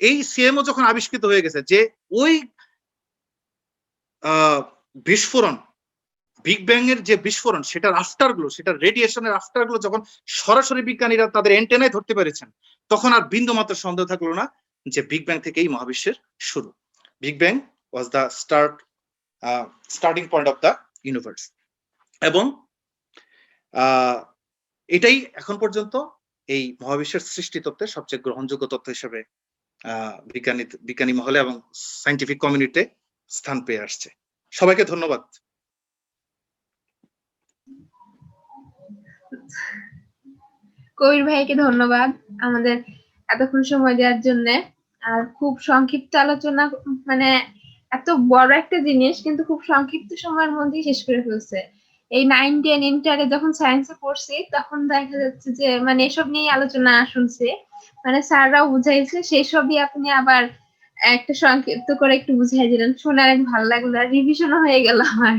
এই সিএমও যখন আবিষ্কৃত হয়ে গেছে, যে ওই বিস্ফোরণ, বিগ ব্যাং এর যে বিস্ফোরণ, সেটার আফটার গ্লো, সেটার রেডিয়েশনের আফটার গ্লো যখন সরাসরি বিজ্ঞানীরা তাদের এন্টেনায় ধরতে পেরেছেন, তখন আর বিন্দু মাত্র সন্দেহ থাকলো না যে বিগ ব্যাং থেকেই মহাবিশ্বের শুরু। Big bang was the starting point of the universe. এবং এটাই এখন পর্যন্ত এই মহাবিশ্বের সৃষ্টি তত্ত্বের সবচেয়ে গ্রহণযোগ্য তথ্য হিসেবে বিজ্ঞানী মহলে এবং সায়েন্টিফিক কমিউনিটিতে স্থান পেয়ে আসছে। সবাইকে ধন্যবাদ। কবির ভাইকে ধন্যবাদ আমাদের এতক্ষণ সময় দেওয়ার জন্য। আর খুব সংক্ষিপ্ত আলোচনা, মানে এত বড় একটা জিনিস কিন্তু খুব সংক্ষিপ্ত সময়ের মধ্যেই শেষ করে ফেলছে। এই 9-10 ইন্টারে যখন সায়েন্সে পড়ছি তখন দেখা যাচ্ছে যে মানে এসব নিয়ে আলোচনা শুনছে, মানে স্যাররাও বুঝাইছে, সেই সবই আপনি আবার একটা সংক্ষিপ্ত করে একটু বুঝাই দিলেন, শুনে অনেক ভালো লাগলো, আর রিভিশনও হয়ে গেল আমার।